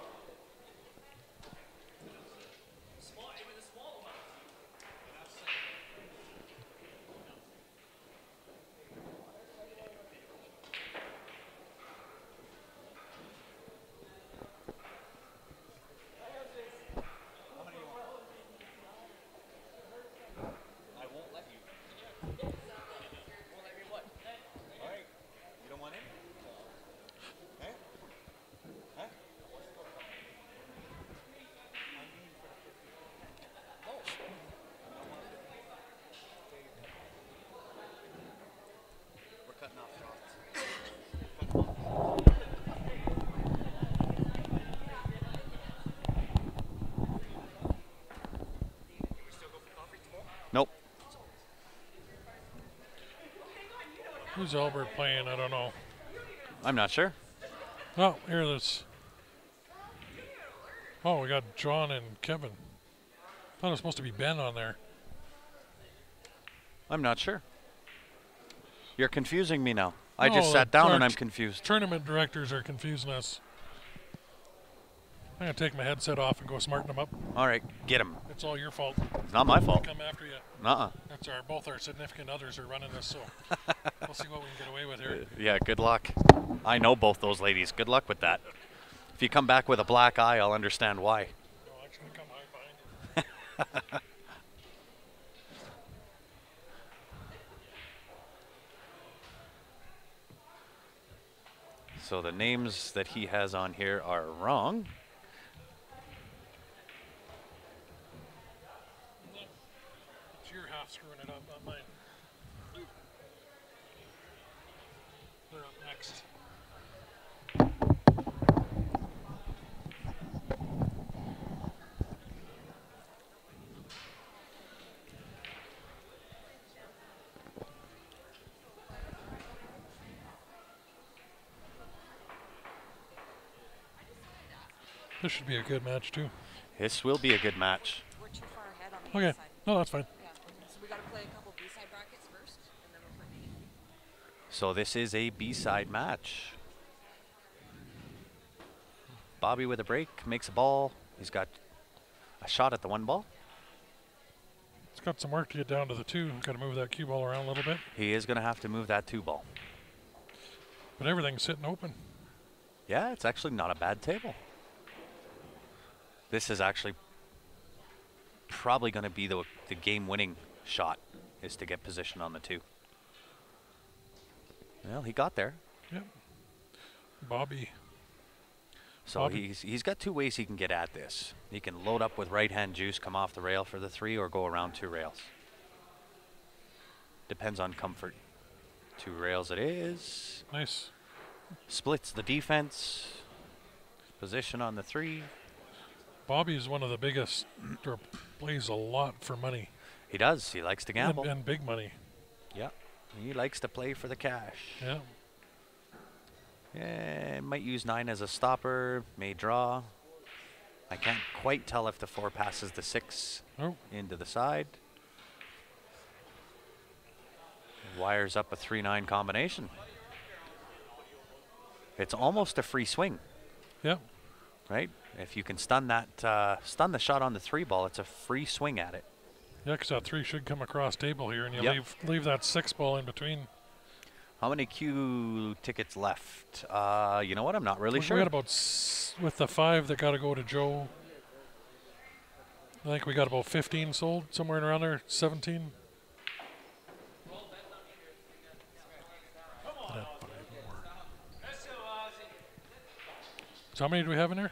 Nope. Who's Albert playing? I don't know. I'm not sure. Oh, here it is. Oh, we got John and Kevin. Thought it was supposed to be Ben on there. I'm not sure. You're confusing me now. I No, just sat down our and I'm confused. Tournament directors are confusing us. I'm going to take my headset off and go smarten them up. All right, get him. It's all your fault. It's not my fault. Come after you. Uh-uh. That's both our significant others are running this, so we'll see what we can get away with here. Yeah, good luck. I know both those ladies. Good luck with that. If you come back with a black eye, I'll understand why. No, I'm just going to come hide behind you. So the names that he has on here are wrong. It's your half screwing it up, not mine. They're up next. This should be a good match too. This will be a good match. We're too far ahead on the Okay. A-side. No, that's fine. Yeah. So we got to play a couple B-side brackets first, and then we'll play B. So this is a B-side match. Bobby with a break, makes a ball. He's got a shot at the 1 ball. It's got some work to get down to the 2. Got to move that cue ball around a little bit. He is going to have to move that 2 ball. But everything's sitting open. Yeah, it's actually not a bad table. This is actually probably going to be the game-winning shot, is to get position on the 2. Well, he got there. Yep. Bobby. So Bobby. he's got 2 ways he can get at this. He can load up with right-hand juice, come off the rail for the 3, or go around 2 rails. Depends on comfort. 2 rails it is. Nice. Splits the defense. Position on the 3. Bobby's one of the biggest, or plays a lot for money. He does. He likes to gamble. And big money. Yeah. He likes to play for the cash. Yeah. Yeah, might use 9 as a stopper. May draw. I can't quite tell if the 4 passes the 6 Oh, into the side. Wires up a 3-9 combination. It's almost a free swing, yeah. right? If you can stun that, stun the shot on the 3 ball, it's a free swing at it. Yeah, because that 3 should come across table here, and you Yep. leave that 6 ball in between. How many Q tickets left? You know what? I'm not really We sure. got about, with the 5 that got to go to Joe, I think we got about 15 sold, somewhere around there, 17. So how many do we have in there?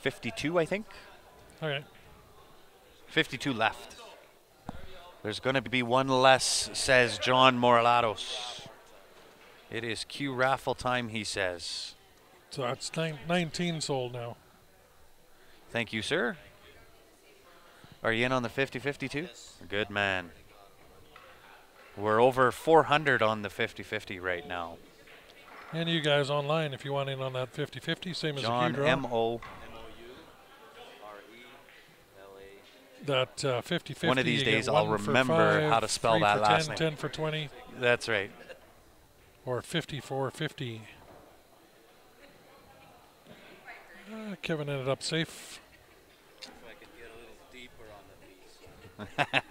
52, I think. All right. 52 left. There's going to be 1 less, says John Moralatos. It is Q raffle time, he says. So that's 19 sold now. Thank you, sir. Are you in on the 50-50 too? Good man. We're over 400 on the 50-50 right now. And you guys online, if you want in on that 50-50, same as a John Q draw. M.O. That 50-50. One of these you get days I'll 1 for remember 5, how to spell 3 that for last 10, name. 10 for 20, That's right. or 50-50. Kevin ended up safe. If I could get a little deeper on the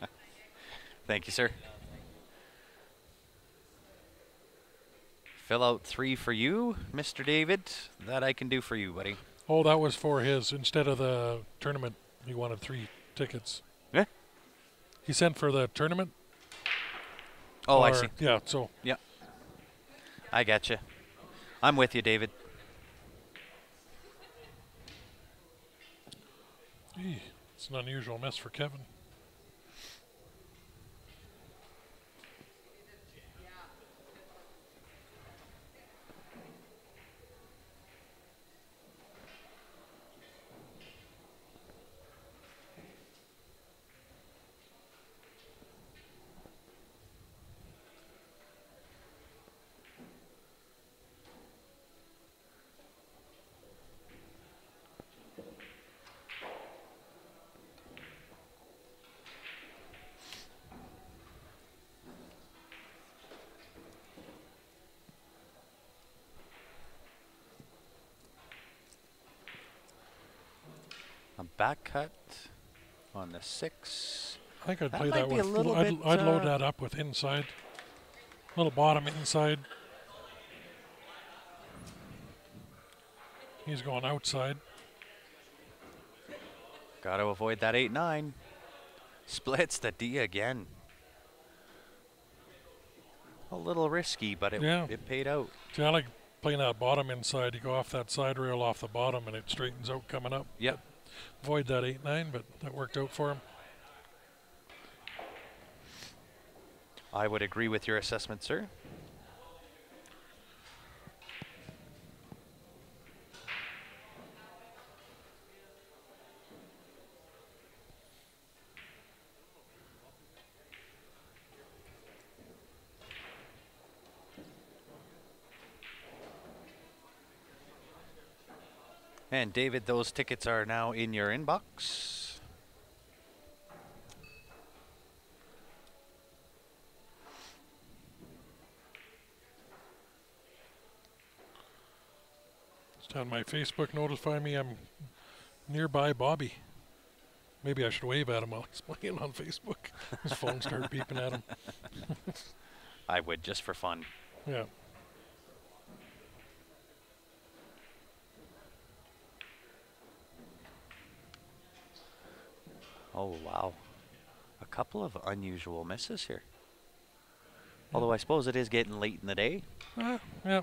piece. Thank you, sir. Fill out 3 for you, Mr. David. That I can do for you, buddy. Oh, that was for his. Instead of the tournament, he wanted 3 tickets. Yeah. He sent for the tournament. Oh, I or- see. Yeah, so Yeah. I got you. I'm with you, David. it's an unusual miss for Kevin. A back cut on the 6. I think I'd That play might that be a with. little I'd, bit, I'd load that up with inside. Little bottom inside. He's going outside. Got to avoid that 8-9. Splits the D again. A little risky, but it paid out. See, I like playing that bottom inside. You go off that side rail off the bottom, and it straightens out coming up. Yep. Avoid that 8-9, but that worked out for him. I would agree with your assessment, sir. And David, those tickets are now in your inbox. Just had my Facebook notify me I'm nearby Bobby. Maybe I should wave at him while he's playing on Facebook. His phone started beeping at him. I would, just for fun. Yeah. Oh, wow. A couple of unusual misses here. Although I suppose it is getting late in the day. Yeah.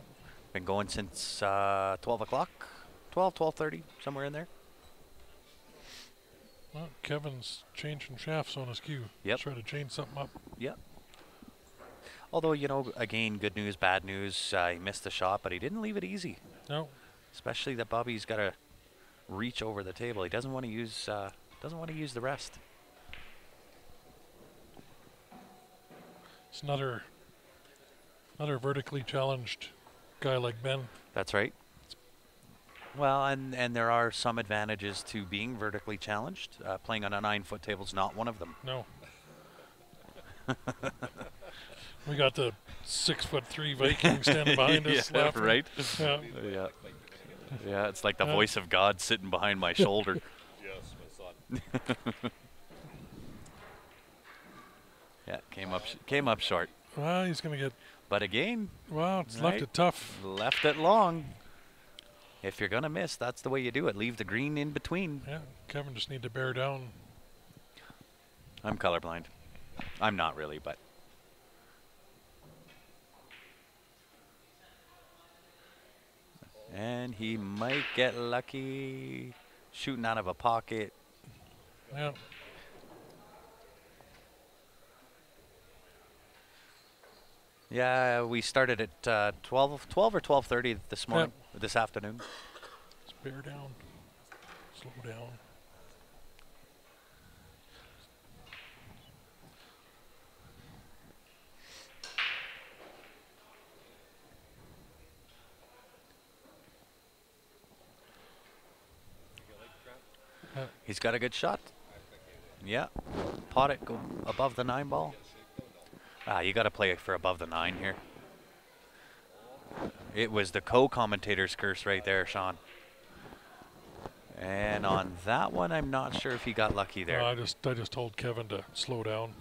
Been going since 12 o'clock. 12:30, somewhere in there. Well, Kevin's changing shafts on his cue. Yep. Try to change something up. Yep. Although, you know, again, good news, bad news. He missed the shot, but he didn't leave it easy. No. Especially that Bobby's got to reach over the table. He doesn't want to use the rest. It's another vertically challenged guy like Ben. That's right. Well, and there are some advantages to being vertically challenged. Playing on a 9-foot table is not one of them. No. We got the 6'3" Viking standing behind us. Yeah, laughing. right. Yeah. Yeah. Yeah, it's like the voice of God sitting behind my shoulder. Yes, my son. Yeah, came up short. Well, he's going to get. But again, Well, it's Right. left it tough. left it long. If you're gonna miss, that's the way you do it. Leave the green in between. Yeah. Kevin just need to bear down. I'm colorblind. I'm not really, but. And he might get lucky shooting out of a pocket. Yeah. Yeah, we started at 12 or 12:30 this morning, this afternoon. Just bear down. Slow down. He's got a good shot. Yeah. Pot it, go above the 9 ball. You got to play for above the 9 here. It was the co-commentator's curse right there, Sean. And on that one, I'm not sure if he got lucky there. I just told Kevin to slow down.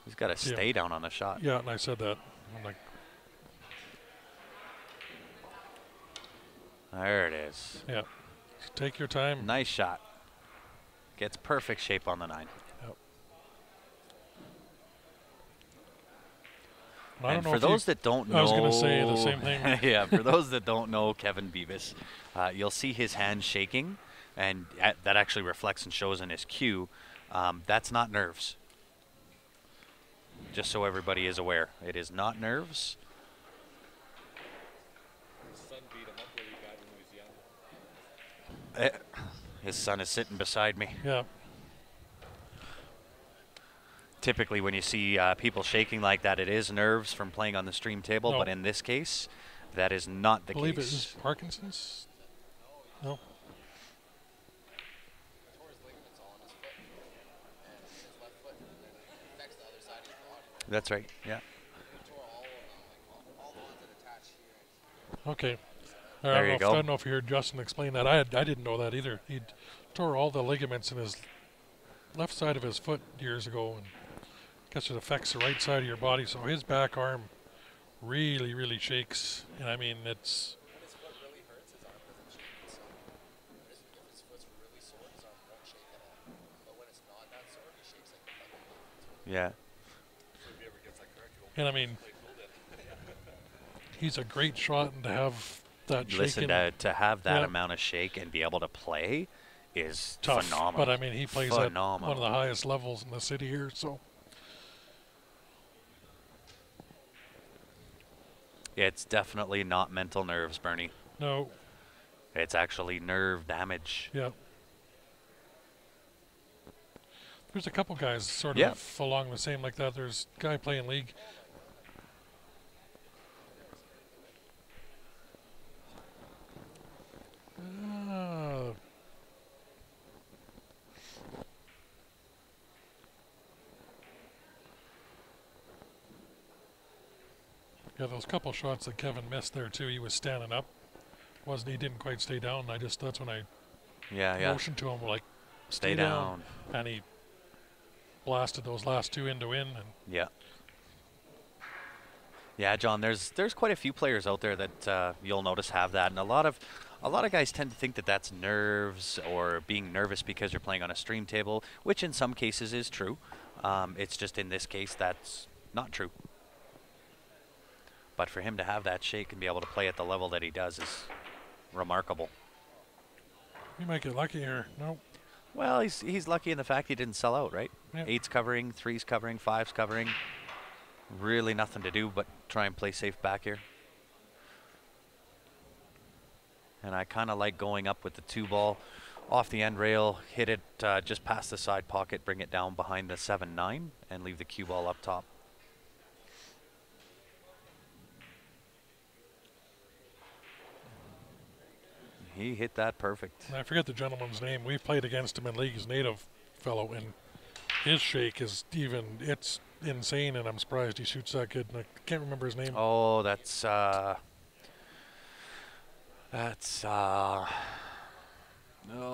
He's got to stay down on the shot. Yeah, and I said that. I'm like, There it is. yeah. Take your time. Nice shot. Gets perfect shape on the 9. Yep. I don't And know for if those that don't know, I was going to say the same thing. Yeah, for those that don't know Kevin Beavis, you'll see his hand shaking, and that actually reflects and shows in his cue. That's not nerves. Just so everybody is aware, it is not nerves. His son beat him up really bad when he was young. His son is sitting beside me. Yeah. Typically, when you see people shaking like that, it is nerves from playing on the stream table. No. But in this case, that is not the I believe it case. is Parkinson's. No. Tore his ligaments all in his foot and his left foot, and then it affects the other side of his body. That's right. Yeah. He tore all of them, like all the ones that attach here. Okay. There you go. I don't know if you heard Justin explain that. I didn't know that either. He tore all the ligaments in his left side of his foot years ago, and I guess it affects the right side of your body. So his back arm really, really shakes. And I mean, it's. When his foot really hurts, his arm doesn't shake. So if his foot's really sore, his arm won't shake at all. But when it's not that sore, he shakes like nothing. Yeah. So if he ever gets that correct, he'll And I mean, play full then. he's a great shot, and to have that Listen, shaking to have that Yeah. amount of shake and be able to play is tough. phenomenal. But I mean, he plays at Phenomenal. one of the highest levels in the city here. So It's definitely not mental nerves, Bernie. no, It's actually nerve damage. yeah. There's a couple guys sort Yeah. of along the same like that. There's a guy playing league. Yeah, those couple shots that Kevin missed there too. He was standing up, wasn't he? Didn't quite stay down. That's when I Yeah. motioned to him like, Stay down. and he blasted those last two in to win. And Yeah. Yeah, John. There's quite a few players out there that you'll notice have that, and a lot of guys tend to think that that's nerves or being nervous because you're playing on a stream table, which in some cases is true. It's just in this case that's not true. But for him to have that shake and be able to play at the level that he does is remarkable. he might get lucky here. No, Well, he's lucky in the fact he didn't sell out, right? Yeah. 8's covering, 3's covering, 5's covering. Really nothing to do but try and play safe back here. And I kind of like going up with the 2 ball off the end rail, hit it just past the side pocket, bring it down behind the 7-9, and leave the cue ball up top. He hit that perfect. I forget the gentleman's name. We've played against him in league. He's a native fellow, and his shake is it's insane, and I'm surprised he shoots that good. And I can't remember his name. Oh, that's no,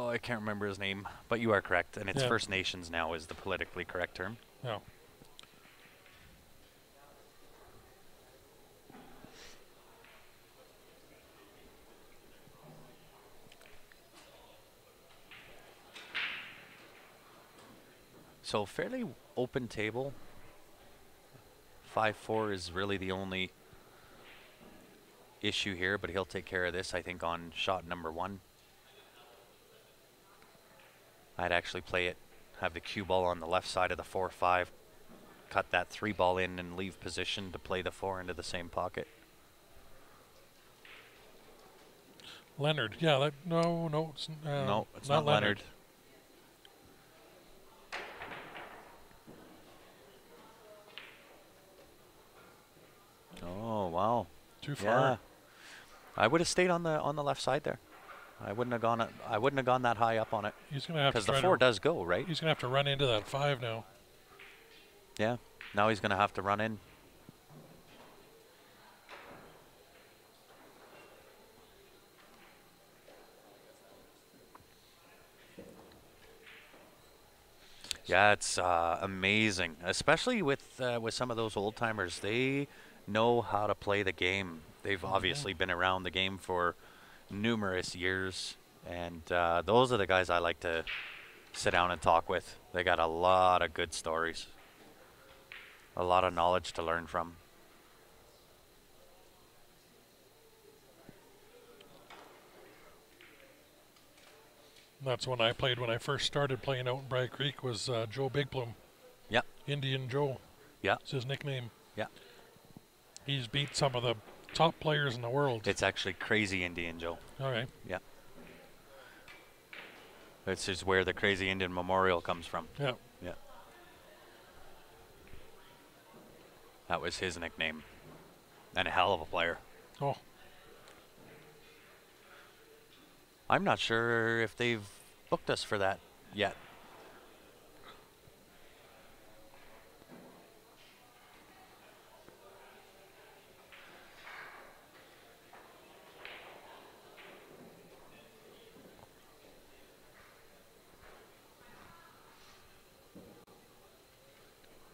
I can't remember his name, but you are correct, and it's Yeah. First Nations now is the politically correct term. No. So fairly open table. 5-4 is really the only issue here, but he'll take care of this, I think, on shot number 1. I'd actually play it, have the cue ball on the left side of the 4-5, cut that 3 ball in and leave position to play the 4 into the same pocket. Leonard. Yeah. No. It's, No, it's not Leonard. Oh, wow. Too far. Yeah. I would have stayed on the left side there. I wouldn't have gone that high up on it. He's gonna have to Because the try 4 to, does go, right? He's gonna have to run into that 5 now. Yeah. Now he's going to have to run in. Yeah, it's amazing, especially with some of those old timers. They know how to play the game. They've obviously been around the game for numerous years, and those are the guys I like to sit down and talk with. They got a lot of good stories, a lot of knowledge to learn from. That's when I played when I first started playing out in Bragg Creek was Joe Bigplume. Yeah, Indian Joe. yeah, It's his nickname. yeah. He's beat some of the top players in the world. It's actually Crazy Indian Joe. All right. Yeah. This is where the Crazy Indian Memorial comes from. Yeah. Yeah. That was his nickname. And a hell of a player. Oh, I'm not sure if they've booked us for that yet.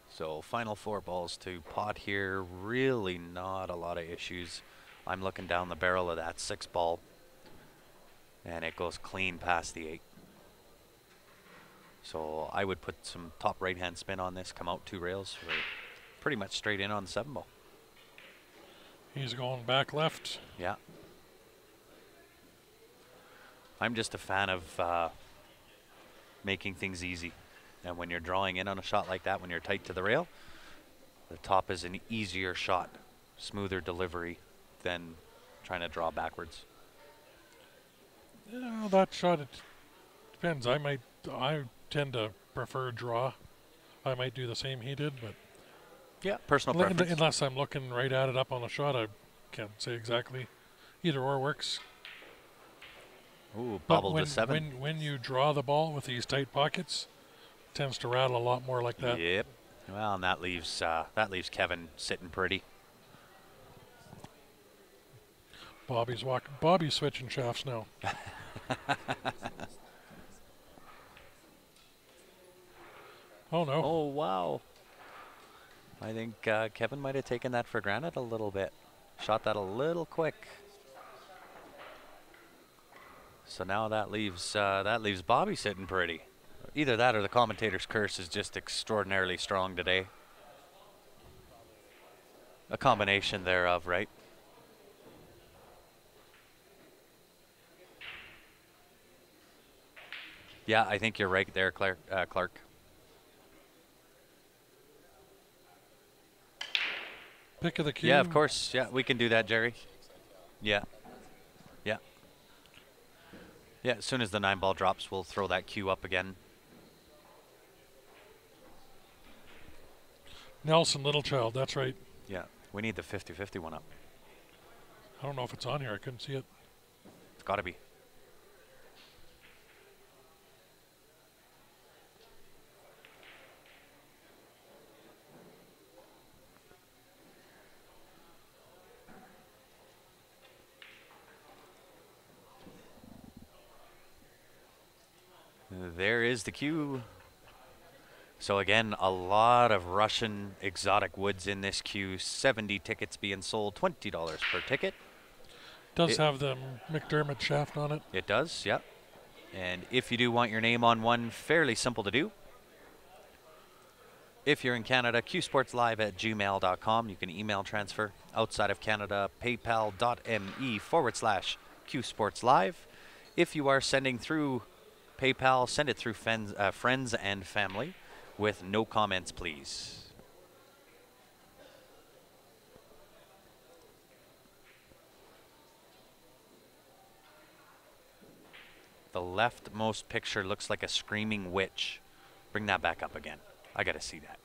So final 4 balls to pot here. Really not a lot of issues. I'm looking down the barrel of that 6 ball. And it goes clean past the 8. So I would put some top right hand spin on this, come out 2 rails for pretty much straight in on the 7 ball. he's going back left. Yeah. I'm just a fan of making things easy. And when you're drawing in on a shot like that, when you're tight to the rail, the top is an easier shot, smoother delivery than trying to draw backwards. Yeah, that shot, it depends. I tend to prefer draw. I might do the same he did, but Yeah, personal preference. unless I'm looking right at it up on the shot, I can't say exactly. Either or works. Ooh, But bobbled to 7. when you draw the ball with these tight pockets, it tends to rattle a lot more like that. Yep. Well, and that leaves Kevin sitting pretty. Bobby's walking. Bobby's switching shafts now. Oh no. Oh, wow. I think Kevin might have taken that for granted a little bit. Shot that a little quick. So now that leaves Bobby sitting pretty. Either that or the commentator's curse is just extraordinarily strong today. A combination thereof, right? Yeah, I think you're right there, Clark. Pick of the cue. Yeah, of course. Yeah, we can do that, Jerry. Yeah. Yeah. Yeah, as soon as the 9 ball drops, we'll throw that cue up again. Nelson Littlechild, that's right. Yeah, we need the 50-50 one up. I don't know if it's on here. I couldn't see it. It's got to be. There is the cue. So again, a lot of Russian exotic woods in this queue. 70 tickets being sold, $20 per ticket. Does have the McDermott shaft on it. It does, yep. And if you do want your name on one, fairly simple to do. If you're in Canada, qsportslive@gmail.com. You can email transfer. Outside of Canada, paypal.me/qsportslive. If you are sending through PayPal, send it through friends and family with no comments, please. The leftmost picture looks like a screaming witch. Bring that back up again. I gotta see that.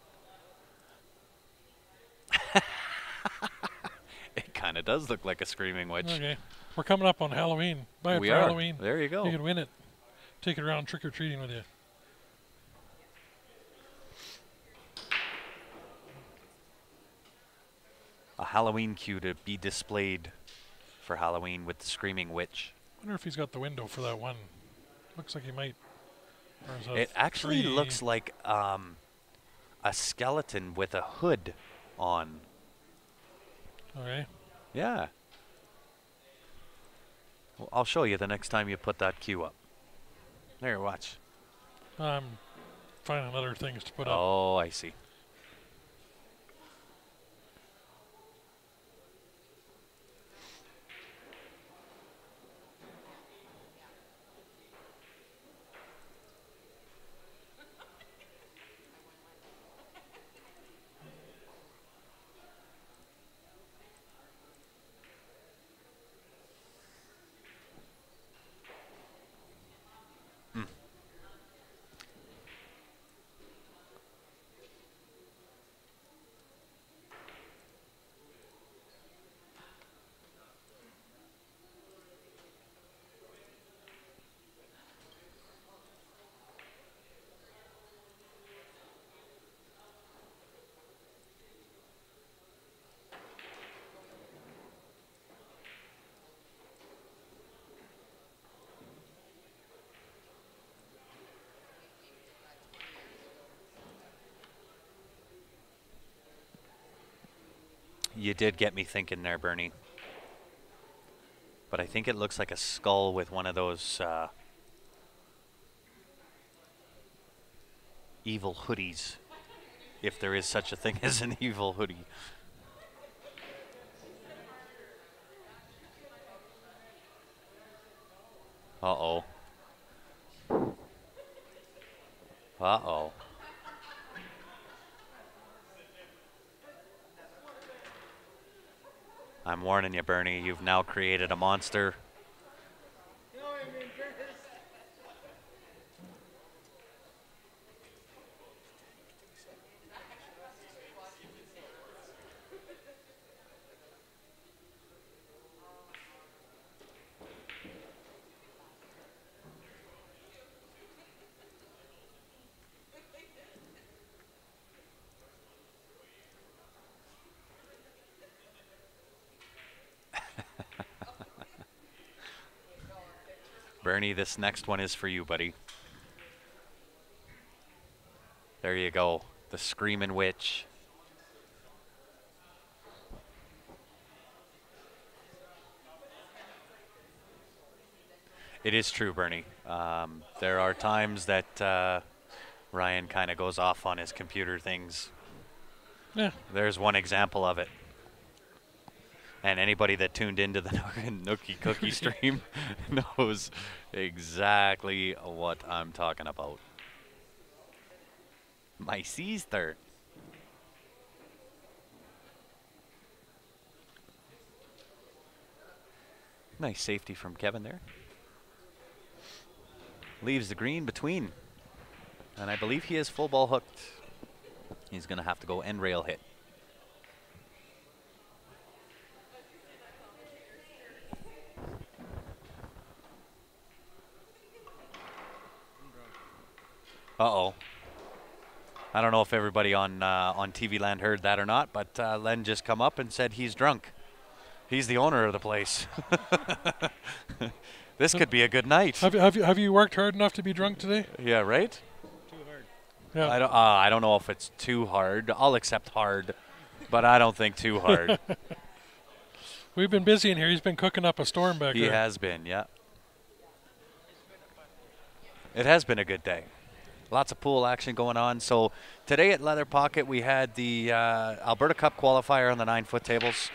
It kind of does look like a screaming witch. Okay. We're coming up on Halloween. Buy it We for are. Halloween. There you go. You can win it. Take it around trick-or-treating with you. A Halloween queue to be displayed for Halloween with the screaming witch. Wonder if he's got the window for that one. Looks like he might. Or is that It actually 3? looks like a skeleton with a hood on. Okay. Yeah. Well, I'll show you the next time you put that queue up. There, watch. I'm finding other things to put up. Oh, I see. You did get me thinking there, Bernie. But I think it looks like a skull with one of those evil hoodies. If there is such a thing as an evil hoodie. Uh-oh. Uh-oh. I'm warning you, Bernie, you've now created a monster. Bernie, this next one is for you, buddy. There you go. The Screaming Witch. It is true, Bernie. There are times that Ryan kind of goes off on his computer things. Yeah. There's one example of it. And anybody that tuned into the Nookie Cookie stream knows exactly what I'm talking about. My sister. Nice safety from Kevin there. Leaves the green between. And I believe he is full ball hooked. He's going to have to go end rail hit. Uh-oh. I don't know if everybody on TV Land heard that or not, but Len just come up and said he's drunk. He's the owner of the place. This could be a good night. Have you worked hard enough to be drunk today? Yeah, right? Too hard. Yeah. I don't know if it's too hard. I'll accept hard, but I don't think too hard. We've been busy in here. He's been cooking up a storm back He there. has been, yeah. It has been a good day. Lots of pool action going on. So today at Leather Pocket, we had the Alberta Cup Qualifier on the 9-foot tables.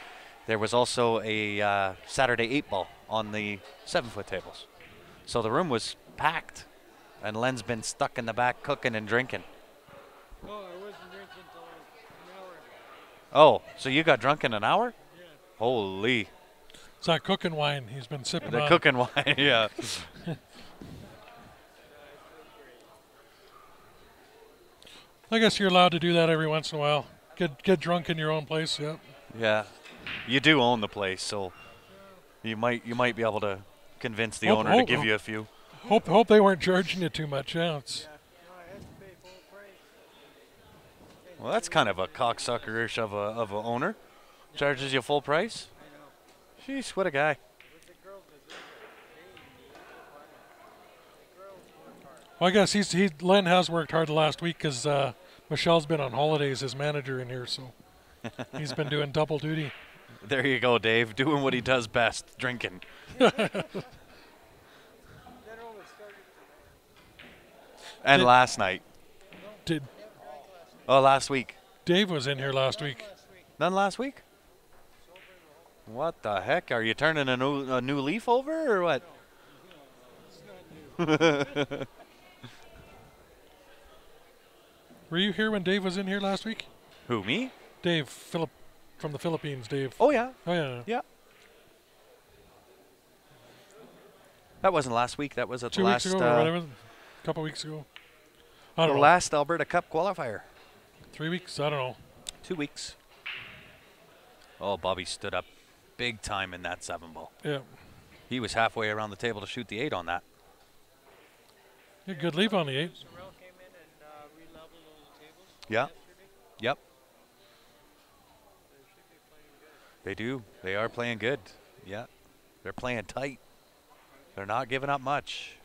There was also a Saturday 8-ball on the 7-foot tables. So the room was packed, and Len's been stuck in the back cooking and drinking. Oh, I wasn't drinking until an hour ago. Oh, so you got drunk in an hour? Yeah. Holy. It's that cooking wine he's been sipping The on. cooking wine, yeah. I guess you're allowed to do that every once in a while. Get drunk in your own place. Yeah. Yeah. You do own the place, so you might be able to convince the owner to give you a few. Hope they weren't charging you too much. Yeah. It's, I had to pay full price. Well, that's kind of a cocksuckerish of a owner. Charges you full price. I know. Sheesh, what a guy. But the girls deserve it. The girls work hard. well, I guess Len has worked hard the last week because Michelle's been on holidays as manager in here, so he's been doing double duty. There you go, Dave, doing what he does best, drinking. That only started And Did- last night. Did Oh, last week. Dave was in here last week? None last week? What the heck? Are you turning a new leaf over or what? Were you here when Dave was in here last week? Who, me? Dave, Philip from the Philippines. Dave. Oh, yeah. Oh yeah. Yeah. That wasn't last week. That was at 2 the weeks last, ago or whatever. A couple weeks ago. I the don't know. last Alberta Cup Qualifier. 3 weeks. I don't know. 2 weeks. Oh, Bobby stood up big time in that 7-ball. Yeah. He was halfway around the table to shoot the 8 on that. Yeah, good leave on the 8. Sorrel came in and re-leveled those tables Yeah. yesterday. Yep. They should be playing good. They do. They are playing good. Yeah. They're playing tight. They're not giving up much.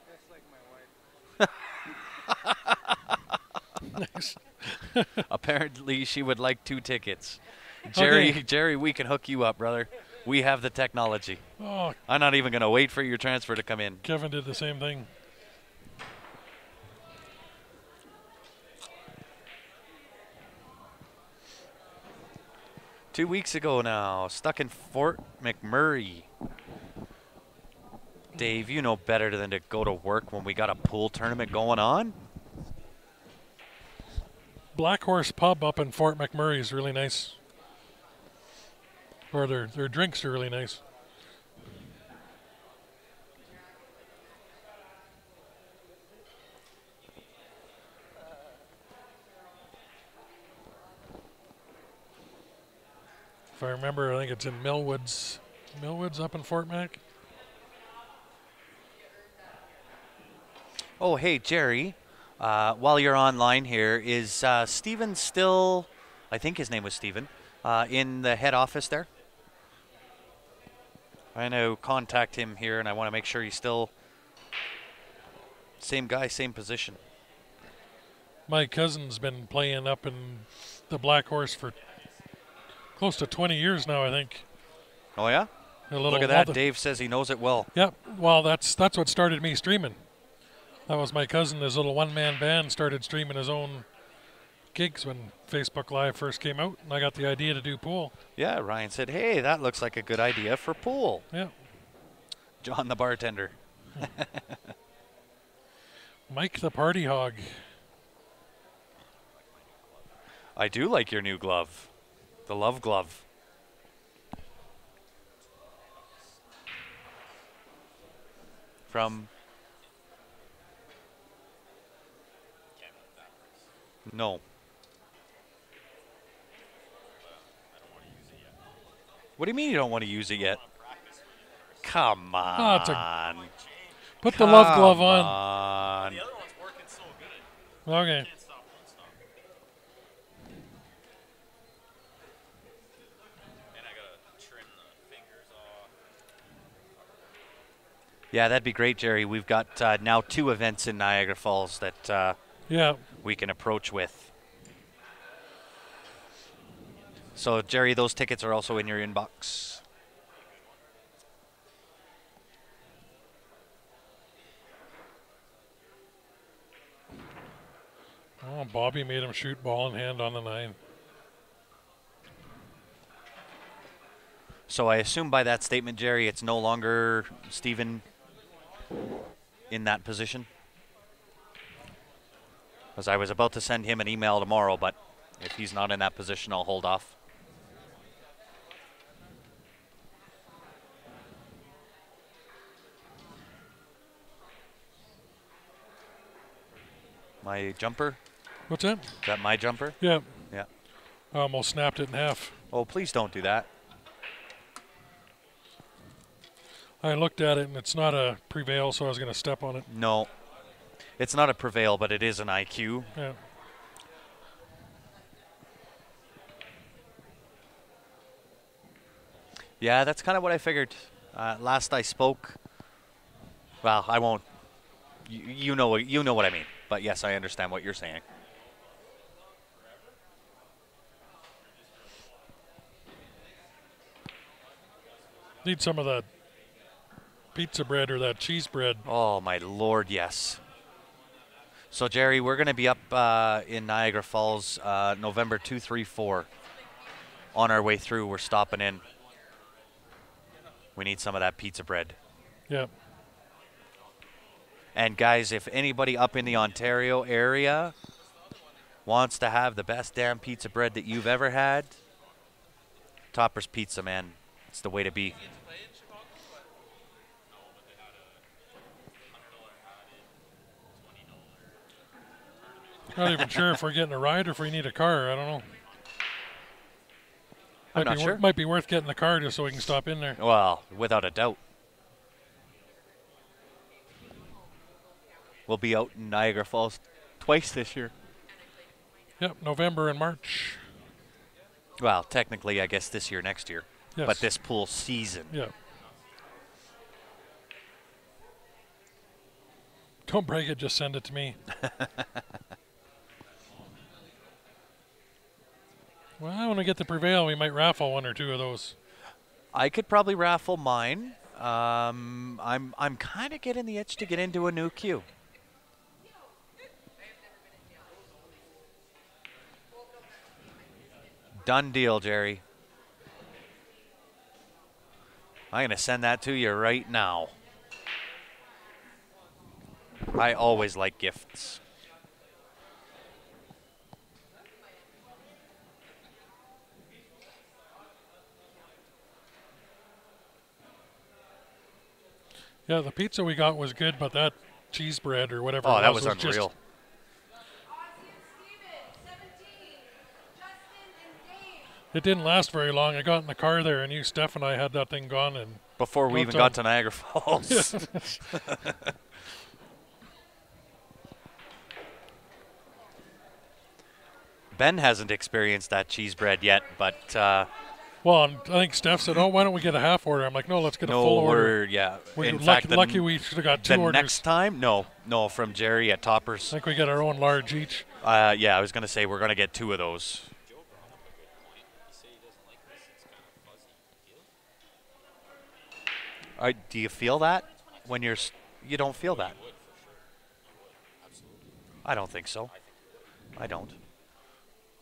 That's like my wife. Nice. Apparently, she would like 2 tickets. Okay. Jerry, we can hook you up, brother. We have the technology. Oh, I'm not even going to wait for your transfer to come in. Kevin did the same thing. Two weeks ago now, stuck in Fort McMurray. Dave, you know better than to go to work when we got a pool tournament going on. Black Horse Pub up in Fort McMurray is really nice. Or their drinks are really nice. If I remember, I think it's in Millwoods. Millwoods up in Fort Mac. Oh, hey, Jerry, while you're online here, is Steven still, I think his name was Steven, in the head office there? I know contact him here, and I want to make sure he's still same guy, same position. My cousin's been playing up in the Black Horse for close to 20 years now, I think. Oh yeah? Look at that. Dave says he knows it well. Yep. Well, that's what started me streaming. That was my cousin. His little one-man band started streaming his own gigs when Facebook Live first came out, and I got the idea to do pool. Yeah, Ryan said, hey, that looks like a good idea for pool. Yeah. John the bartender. Mike the party hog. I do like your new glove. The love glove. From... No. What do you mean you don't want to use it yet? Come on. Put the love glove on. The other one's working so good. Okay. Can't stop, won't stop. And I gotta trim the fingers off. Yeah, that'd be great, Jerry. We've got now 2 events in Niagara Falls that we can approach with. So, Jerry, those tickets are also in your inbox. Oh, Bobby made him shoot ball in hand on the 9. So I assume by that statement, Jerry, it's no longer Stephen in that position? Because I was about to send him an email tomorrow, but if he's not in that position, I'll hold off. My jumper? What's that? Is that my jumper? Yeah. Yeah. I almost snapped it in half. Oh, please don't do that. I looked at it, and it's not a Prevail, so I was going to step on it. No. It's not a Prevail, but it is an IQ. Yeah. Yeah, that's kind of what I figured. Last I spoke, well, I won't. You know what I mean. But yes, I understand what you're saying. Need some of that pizza bread or that cheese bread. Oh my Lord, yes. So Jerry, we're going to be up in Niagara Falls November 2, 3, 4. On our way through, we're stopping in. We need some of that pizza bread. Yeah. And guys, if anybody up in the Ontario area wants to have the best damn pizza bread that you've ever had, Topper's Pizza, man. It's the way to be. Not even sure if we're getting a ride or if we need a car. I don't know. I'm not sure. Might be worth getting the car just so we can stop in there. Well, without a doubt. We'll be out in Niagara Falls twice this year. Yep, November and March. Well, technically, I guess this year, next year. Yes. But this pool season. Yeah. Don't break it, just send it to me. Well, when we get the Prevail, we might raffle 1 or 2 of those. I could probably raffle mine. I'm kind of getting the itch to get into a new queue. Done deal, Jerry. I'm going to send that to you right now. I always like gifts. Yeah, the pizza we got was good, but that cheese bread or whatever Oh, it that was just unreal. It didn't last very long. I got in the car there, and Steph and I had that thing gone. And before we even got to Niagara Falls. Ben hasn't experienced that cheese bread yet, but Well, and I think Steph said, "Oh, why don't we get a half order?" I'm like, "No, let's get a No, full order." we're We're in fact lucky we should have got two the orders. next time. No, from Jerry at I Toppers. think we get our own large each. Yeah, I was gonna say we're gonna get 2 of those. Joe brought up a good point. He said he doesn't like this. It's kind of fuzzy. Feel? Do you feel that when you don't feel that? You would for sure. You would. Absolutely. I don't think so. I think you would. I don't. He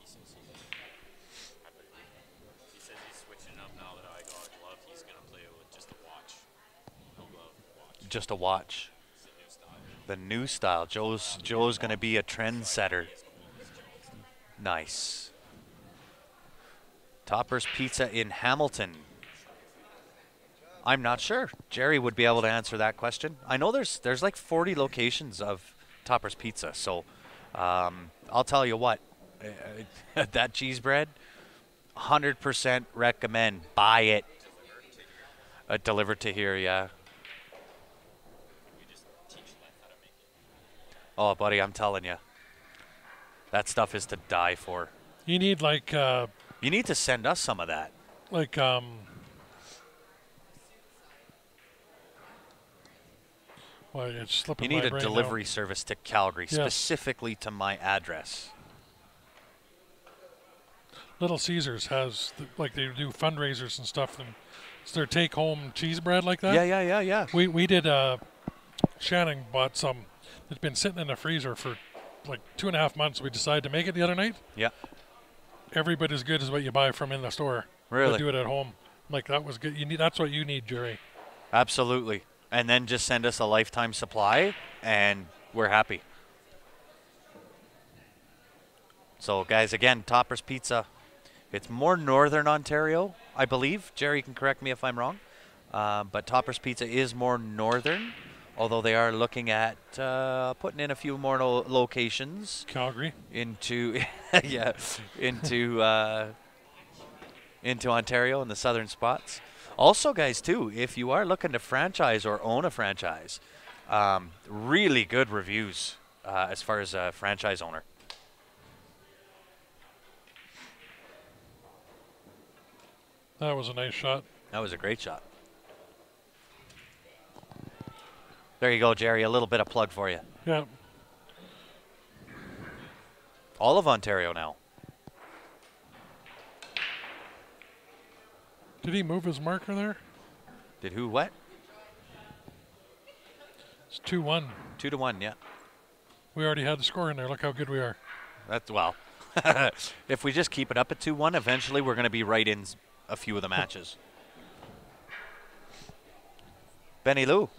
says he does. I believe him. He says he's switching up now that I got a glove. He's gonna play it with just a watch. No glove, watch. Just a watch. It's a new style. The new style. Joe's gonna be a trendsetter. Nice. Topper's Pizza in Hamilton. I'm not sure. Jerry would be able to answer that question. I know there's like 40 locations of Topper's Pizza, so I'll tell you what, that cheese bread, 100% recommend. Buy it. Delivered to here, yeah. We just teach Leth how to make it. Oh, buddy, I'm telling you, that stuff is to die for. You need like You need to send us some of that. well, it's slipping You need my a brain now. delivery service to Calgary, Yes. specifically to my address. Little Caesars has like they do fundraisers and stuff, and it's their take-home cheese bread like that. Yeah. We did. Shannon bought some. It's been sitting in the freezer for like 2.5 months. We decided to make it the other night. Yeah. Every bit as good as what you buy from in the store. Really? We do it at home. Like that was good. You need. That's what you need, Jerry. Absolutely. And then just send us a lifetime supply, and we're happy. So, guys, again, Topper's Pizza. It's more northern Ontario, I believe. Jerry can correct me if I'm wrong. But Topper's Pizza is more northern, although they are looking at putting in a few more locations Calgary. into into Ontario in the southern spots. Also, guys, too, if you are looking to franchise or own a franchise, really good reviews as far as a franchise owner. That was a nice shot. That was a great shot. There you go, Jerry. A little bit of plug for you. Yeah. All of Ontario now. Did he move his marker there? Did who what? It's 2-1. 2-1, yeah. We already had the score in there. Look how good we are. That's, well, if we just keep it up at 2-1, eventually we're going to be right in a few of the matches. Benny Lou.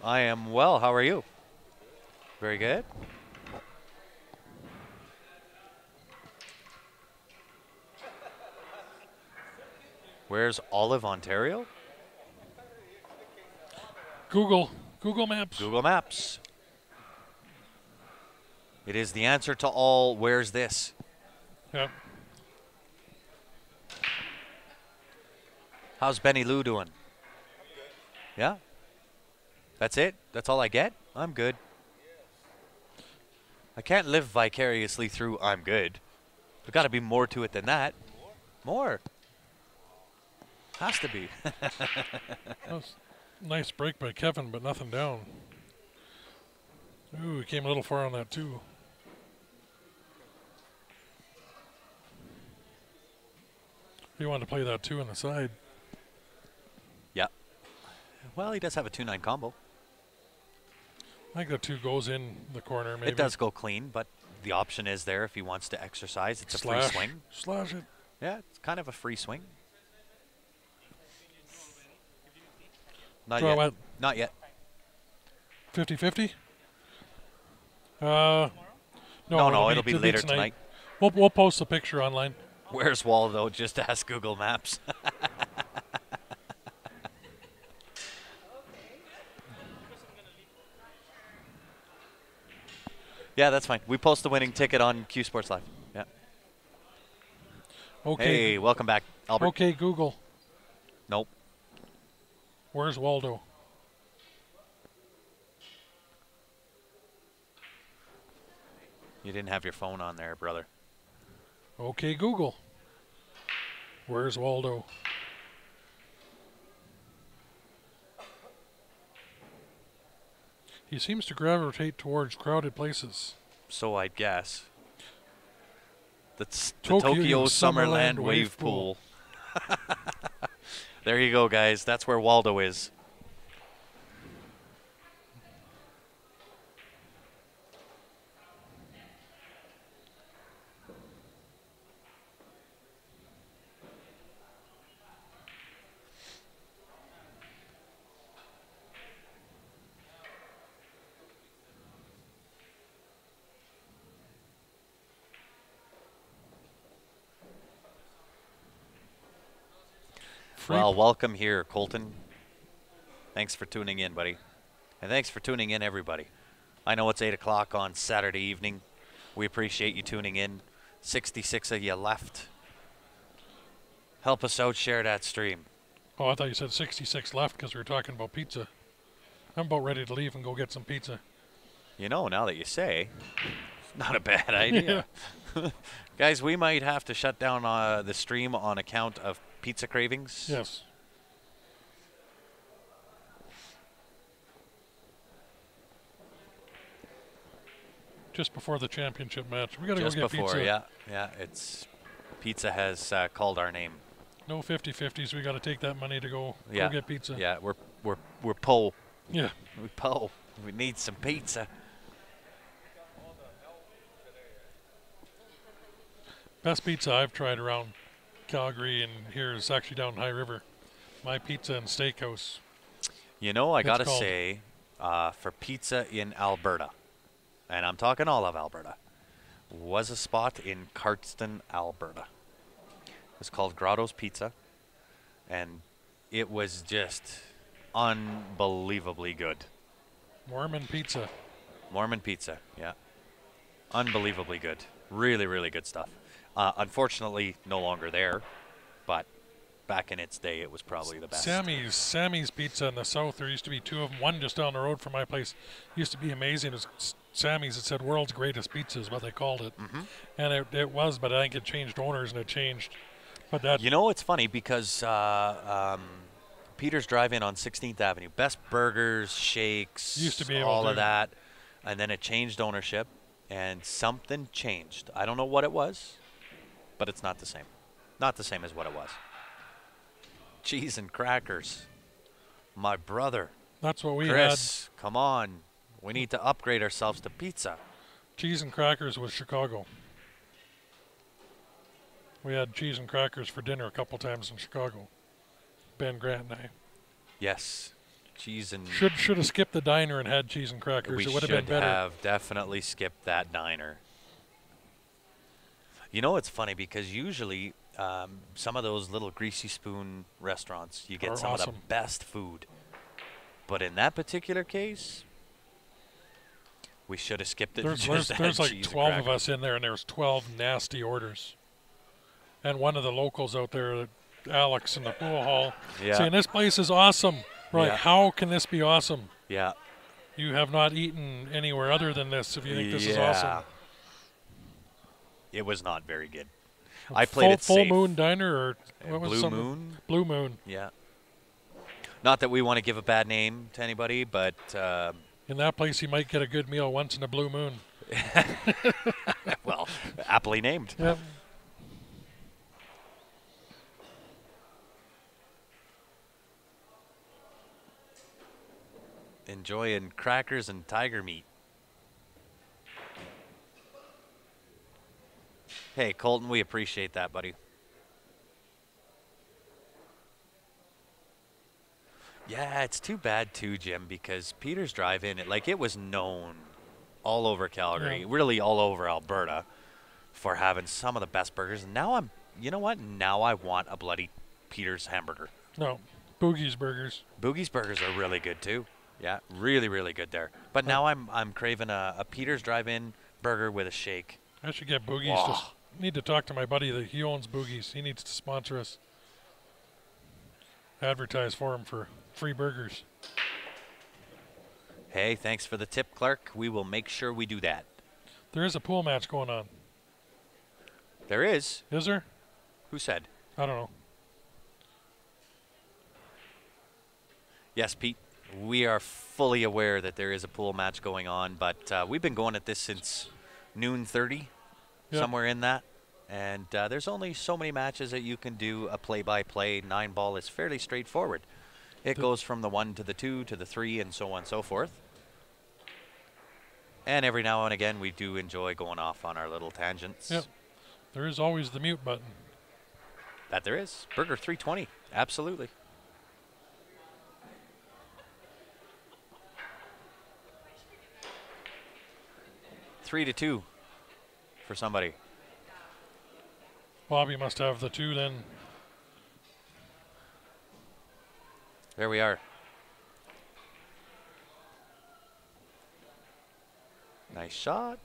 I am well. How are you? Very good. Where's Olive, Ontario? Google Maps. Google Maps. It is the answer to all where's this. Yeah. How's Benny Lou doing? Yeah? That's it? That's all I get? I'm good. I can't live vicariously through I'm good. There's got to be more to it than that. More. Has to be. That was a nice break by Kevin, but nothing down. Ooh, he came a little far on that too. He wanted to play that 2 on the side. Yeah. Well, he does have a 2-9 combo. I think the 2 goes in the corner, maybe. It does go clean, but the option is there if he wants to exercise. It's a free swing. Slash it. Yeah, it's kind of a free swing. Not Draw yet. what? Not yet. 50-50? No, it'll be later tonight. We'll post the picture online. Where's Waldo? Just ask Google Maps. Yeah, that's fine. We post the winning ticket on Q Sports Live. Yeah. Okay. Hey, welcome back, Albert. Okay, Google. Nope. Where's Waldo? You didn't have your phone on there, brother. Okay, Google. Where's Waldo? He seems to gravitate towards crowded places. So I'd guess. That's the Tokyo Tokyo Summerland Summerland Wave Wave Pool. There you go, guys. That's where Waldo is. Well, welcome here, Colton. Thanks for tuning in, buddy. And thanks for tuning in, everybody. I know it's 8 o'clock on Saturday evening. We appreciate you tuning in. 66 of you left. Help us out, share that stream. Oh, I thought you said 66 left because we were talking about pizza. I'm about ready to leave and go get some pizza. You know, now that you say, it's not a bad idea. Guys, we might have to shut down the stream on account of pizza cravings. Yes. Just before the championship match. We got to go get Just before, pizza. yeah. It's pizza has called our name. No 50-50s. We got to take that money to go get pizza. Yeah, we're po. Yeah. We po. We need some pizza. Best pizza I've tried around Calgary and here is actually down High River. My Pizza and Steakhouse. You know, I got to called. say, for pizza in Alberta, and I'm talking all of Alberta, was a spot in Cardston, Alberta. It was called Grotto's Pizza, and it was just unbelievably good. Mormon Pizza. Mormon Pizza, yeah. Unbelievably good. Really, really good stuff. Unfortunately, no longer there, but back in its day, it was probably the best. Sammy's Pizza in the south. There used to be two of them. One just down the road from my place. Used to be amazing. It was Sammy's. It said "World's Greatest Pizza" is what they called it, and it was. But I think it changed owners and it changed. But that You know, it's funny because Peter's Drive-In on 16th Avenue, best burgers, shakes, Used to be able all to- of that, and then it changed ownership, and something changed. I don't know what it was, but it's not the same. Not the same as what it was. Cheese and crackers. My brother. that's what we Chris, come on. We need to upgrade ourselves to pizza. had. Cheese and crackers was Chicago. We had cheese and crackers for dinner a couple times in Chicago. Ben Grant and I. Yes. Cheese and... Should have skipped the diner and had cheese and crackers. We It would should have been better. have definitely skipped that diner. You know, it's funny because usually some of those little greasy spoon restaurants, you get Are some of the awesome. best food. But in that particular case, we should have skipped it. and just had There's like cheese and 12 of crackers. us in there, and there's 12 nasty orders. And one of the locals out there, Alex in the pool hall, Yeah. saying, "This place is awesome." Right? Yeah. How can this be awesome? Yeah. You have not eaten anywhere other than this if you think this is awesome. It was not very good. I played it Full safe. Moon Diner or what was Blue some- Moon? Blue Moon. Yeah. Not that we want to give a bad name to anybody, but In that place, you might get a good meal once in a blue moon. well, aptly named. Yep. Enjoying crackers and tiger meat. Hey, Colton, we appreciate that, buddy. Yeah, it's too bad too, Jim, because Peter's Drive-In, it was known all over Calgary, Yeah. really all over Alberta, for having some of the best burgers. And now you know what? Now I want a bloody Peter's hamburger. No, Boogie's Burgers. Boogie's burgers are really good too. Yeah, really, really good there. But now I'm craving a Peter's Drive-In burger with a shake. I should get Boogie's. Wow. Just need to talk to my buddy that he owns Boogie's. He needs to sponsor us. Advertise for him for free burgers. Hey, thanks for the tip, Clark. We will make sure we do that. There is a pool match going on. There is. Is there? Who said? I don't know. Yes, Pete. We are fully aware that there is a pool match going on, but we've been going at this since noon 30, Yep. somewhere in that. And there's only so many matches that you can do a play-by-play. 9-ball is fairly straightforward. It goes from the 1 to the 2 to the 3 and so on and so forth. And every now and again, we do enjoy going off on our little tangents. Yep. There is always the mute button. That there is. Burger 320. Absolutely. Three to 2 for somebody. Bobby must have the 2 then. There we are. Nice shot.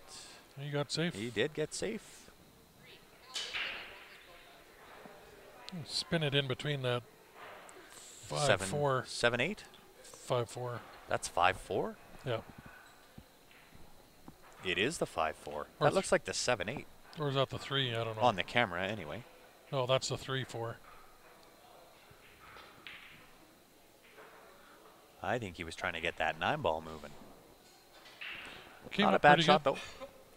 He got safe. He did get safe. Spin it in between that 7-4. 5-4. 7-8. 5-4. That's 5-4. Yeah. It is the 5-4. Or That looks like the 7-8 Or is that the 3? I don't know. on the camera, anyway. No, that's the 3-4. I think he was trying to get that 9-ball moving. Came Not a up bad pretty shot good. though.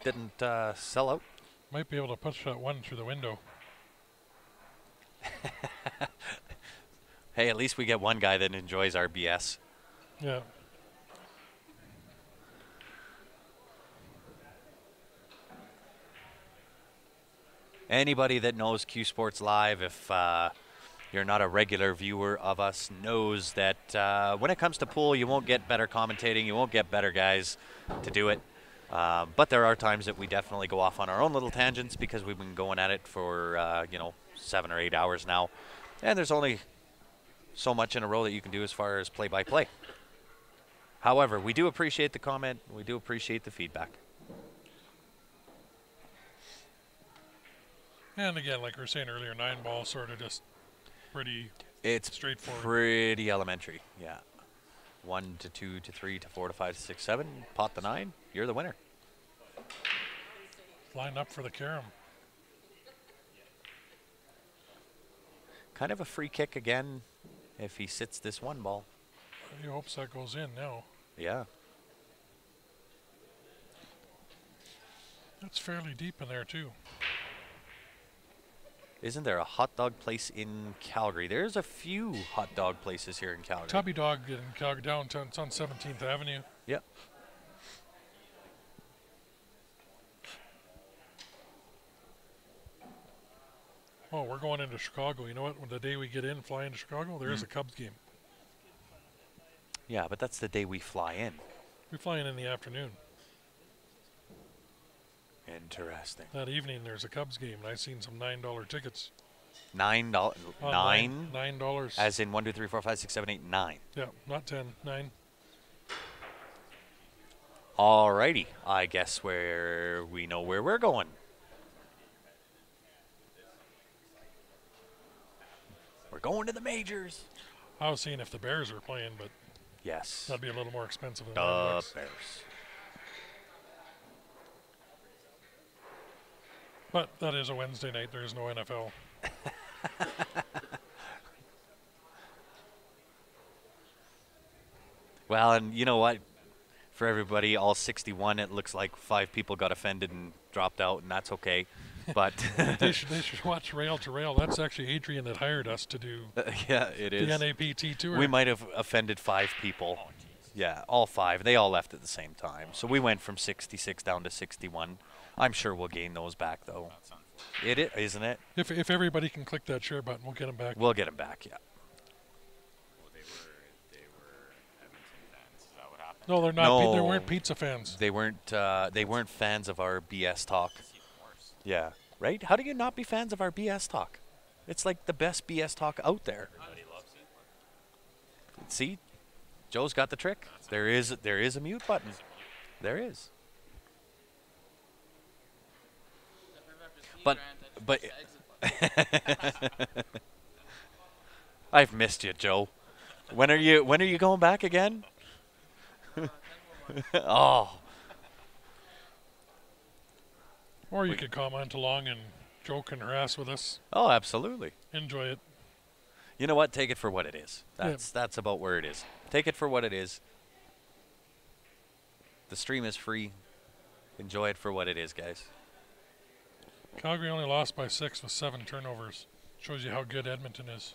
Didn't sell out. Might be able to push that 1 through the window. Hey, at least we get one guy that enjoys our BS. Yeah. Anybody that knows Q Sports Live, if you're not a regular viewer of us, knows that when it comes to pool, you won't get better commentating, you won't get better guys to do it. But there are times that we definitely go off on our own little tangents because we've been going at it for 7 or 8 hours now, and there's only so much in a row that you can do as far as play-by-play. However, we do appreciate the comment, we do appreciate the feedback. And again, like we were saying earlier, 9-ball sort of just pretty It's straightforward. pretty elementary, yeah. 1 to 2 to 3 to 4 to 5 to 6, 7. Pot the 9. You're the winner. Line up for the carom. Kind of a free kick again if he sits this 1 ball. He hopes that goes in now. Yeah. That's fairly deep in there too. Isn't there a hot dog place in Calgary? There's a few hot dog places here in Calgary. Tubby Dog in Calgary downtown. It's on 17th Avenue. Yep. Oh, we're going into Chicago. You know what? When the day we get in, fly into Chicago, there is a Cubs game. Yeah, but that's the day we fly in. We fly in the afternoon. Interesting. That evening, there's a Cubs game, and I've seen some $9 tickets. $9. Online, Nine? $9. As in 1, 2, 3, 4, 5, 6, 7, 8, 9. Yeah, not 10, 9. Alrighty. I guess where we know where we're going. We're going to the majors. I was seeing if the Bears were playing, but Yes. that'd be a little more expensive than The $9. Bears. But that is a Wednesday night. There is no NFL. Well, and you know what? For everybody, all 61, it looks like 5 people got offended and dropped out, and that's okay. But they should watch Rail to Rail. That's actually Adrian that hired us to do yeah, it the is. NAPT tour. We might have offended 5 people. Yeah, all 5. They all left at the same time. So we went from 66 down to 61. I'm sure we'll gain those back, though. That's unfortunate. It is, isn't it? If everybody can click that share button, we'll get them back. We'll get them back, yeah. Well, they were Edmonton fans. Is that what happened? No, they're not. They No. weren't pizza fans. They weren't fans of our BS talk. It's even worse. Yeah, right? How do you not be fans of our BS talk? It's like the best BS talk out there. Everybody loves it. See? Joe's got the trick. There is a mute button. There is. But I've missed you, Joe. When are you going back again? Oh, Or you could comment along and joke and harass with us. oh, absolutely. Enjoy it. You know what? Take it for what it is. Yeah. That's about where it is. Take it for what it is. The stream is free. Enjoy it for what it is, guys. Calgary only lost by 6 with 7 turnovers. Shows you how good Edmonton is.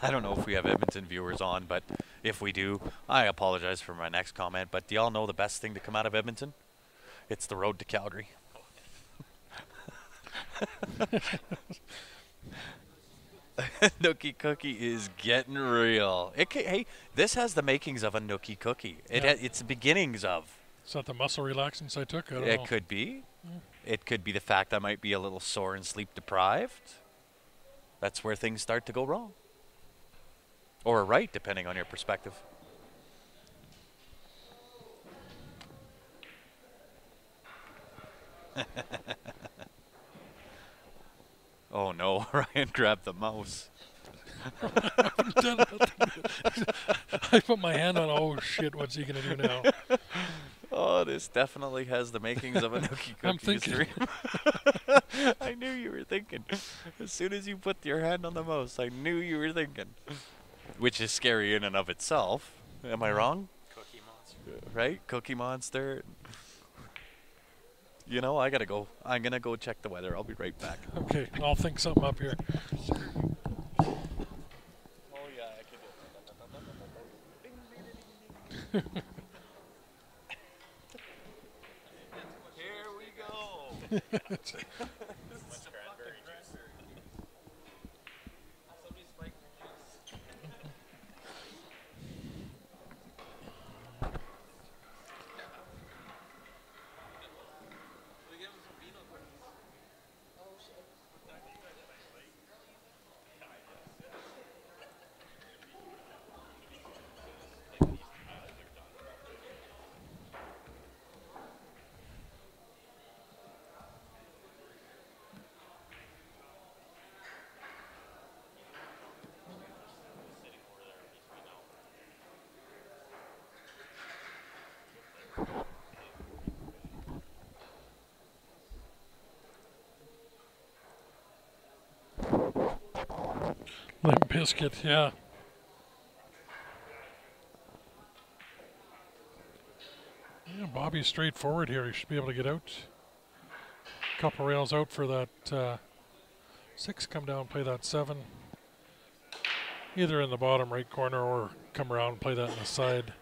I don't know if we have Edmonton viewers on, but if we do, I apologize for my next comment. But do y'all know the best thing to come out of Edmonton? It's the road to Calgary. Nookie Cookie is getting real. Hey, this has the makings of a Nookie Cookie. It's the beginnings of. Is that the muscle relaxants I took? I don't know. It could be. It could be the fact I might be a little sore and sleep deprived. That's where things start to go wrong. Or right, depending on your perspective. Oh no, Ryan grabbed the mouse. I put my hand on, oh shit, what's he going to do now? Oh, this definitely has the makings of a Nookie Cookie I'm thinking. stream. I knew you were thinking. As soon as you put your hand on the mouse, I knew you were thinking. Which is scary in and of itself. Am I wrong? Cookie Monster. Right? Cookie Monster. You know, I gotta go. I'm gonna go check the weather. I'll be right back. Okay, I'll think something up here. Oh yeah, I can do it. Here we go. Much cranberry juice. Limp Biscuit, yeah. Yeah, Bobby's straightforward here. He should be able to get out. Couple rails out for that 6. Come down, play that 7. Either in the bottom right corner or come around and play that in the side.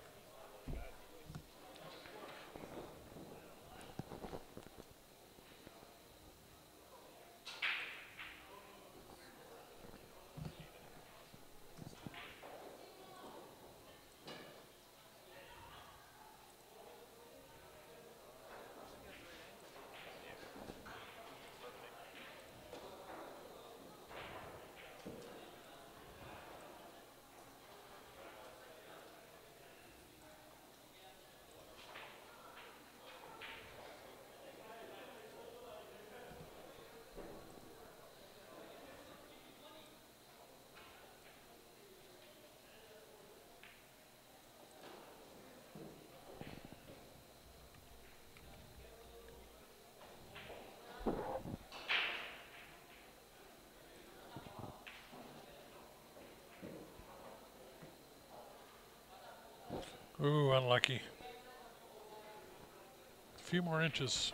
Ooh, unlucky. A few more inches.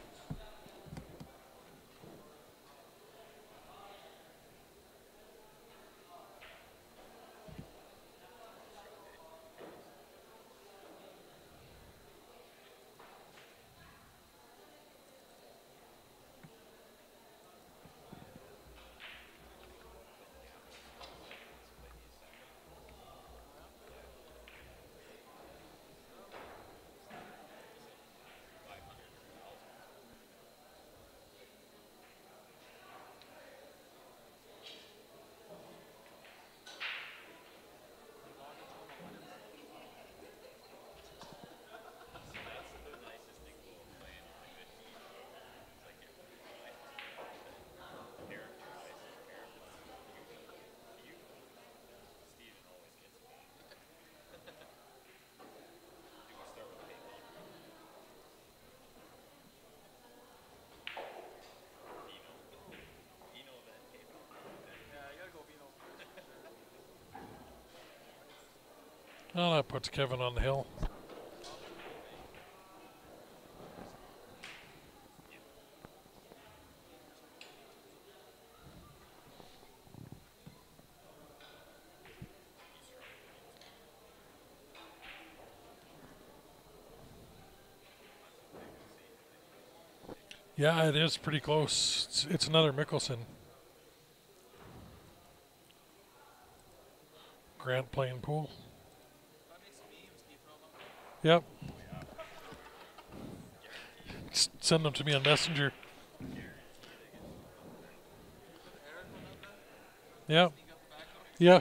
Well, that puts Kevin on the hill. Yeah, it is pretty close. It's another Mickelson. Grant playing pool. Yep. Send them to me on Messenger. Yep. Yeah.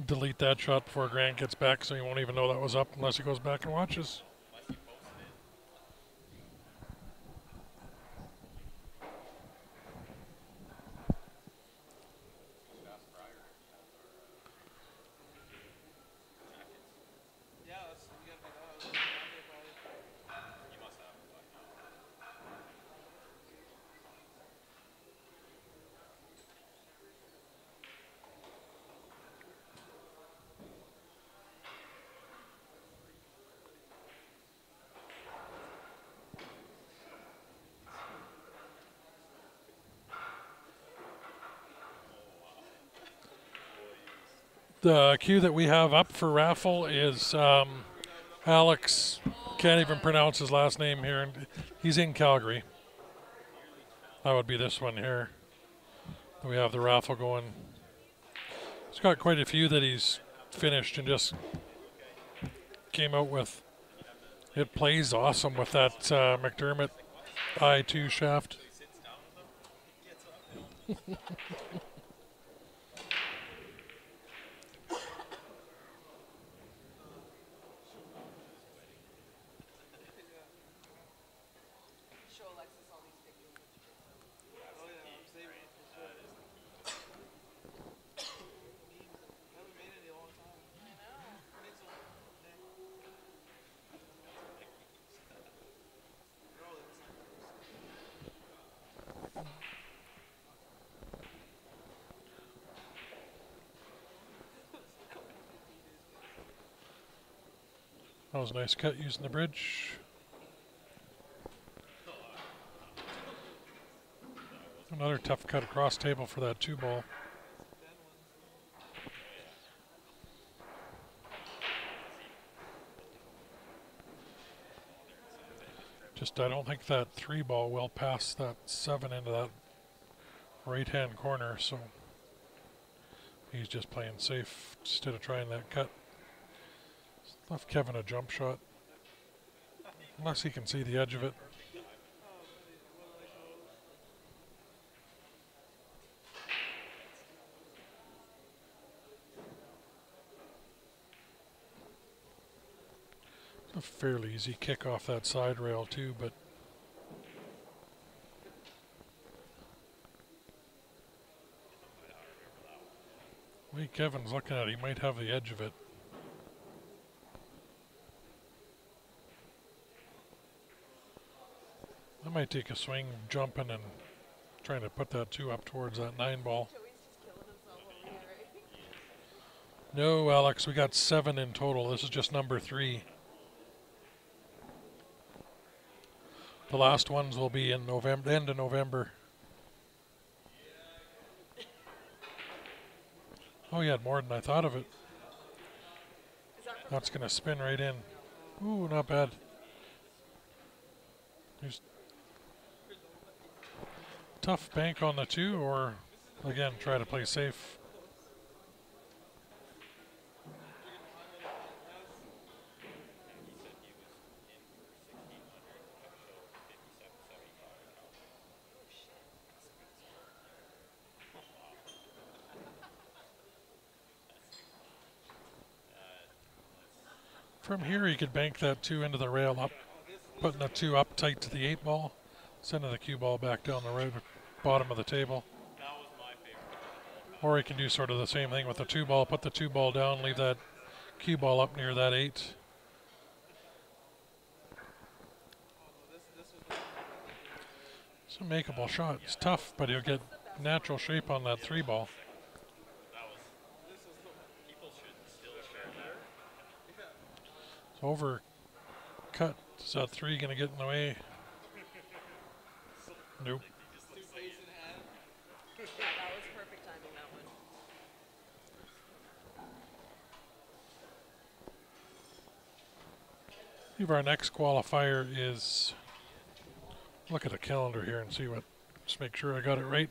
Delete that shot before Grant gets back, so he won't even know that was up unless he goes back and watches. The queue that we have up for raffle is Alex, can't even pronounce his last name here. He's in Calgary. That would be this one here. We have the raffle going. He's got quite a few that he's finished and just came out with. It plays awesome with that McDermott I2 shaft. That was a nice cut using the bridge. Another tough cut across table for that 2-ball. Just I don't think that 3-ball will pass that 7 into that right-hand corner, so he's just playing safe instead of trying that cut. Left Kevin a jump shot, unless he can see the edge of it. It's a fairly easy kick off that side rail too, but the way Kevin's looking at it, he might have the edge of it. I might take a swing jumping and trying to put that 2 up towards that 9-ball. No, Alex, we got 7 in total. This is just number 3. The last ones will be in November, end of November. Oh, you had more than I thought of it. That's going to spin right in. Ooh, not bad. There's tough bank on the 2, or again, try to play safe. From here, you could bank that 2 into the rail up, putting the 2 up tight to the 8 ball, sending the cue ball back down the right bottom of the table. Or you can do sort of the same thing with the 2 ball, put the 2 ball down, leave that cue ball up near that 8. It's a makeable shot. It's tough, but you'll get natural shape on that 3 ball. It's overcut. Is that 3 going to get in the way? Nope. Yeah, that was perfect timing, that one. I believe our next qualifier is, look at the calendar here and see what, just make sure I got it right.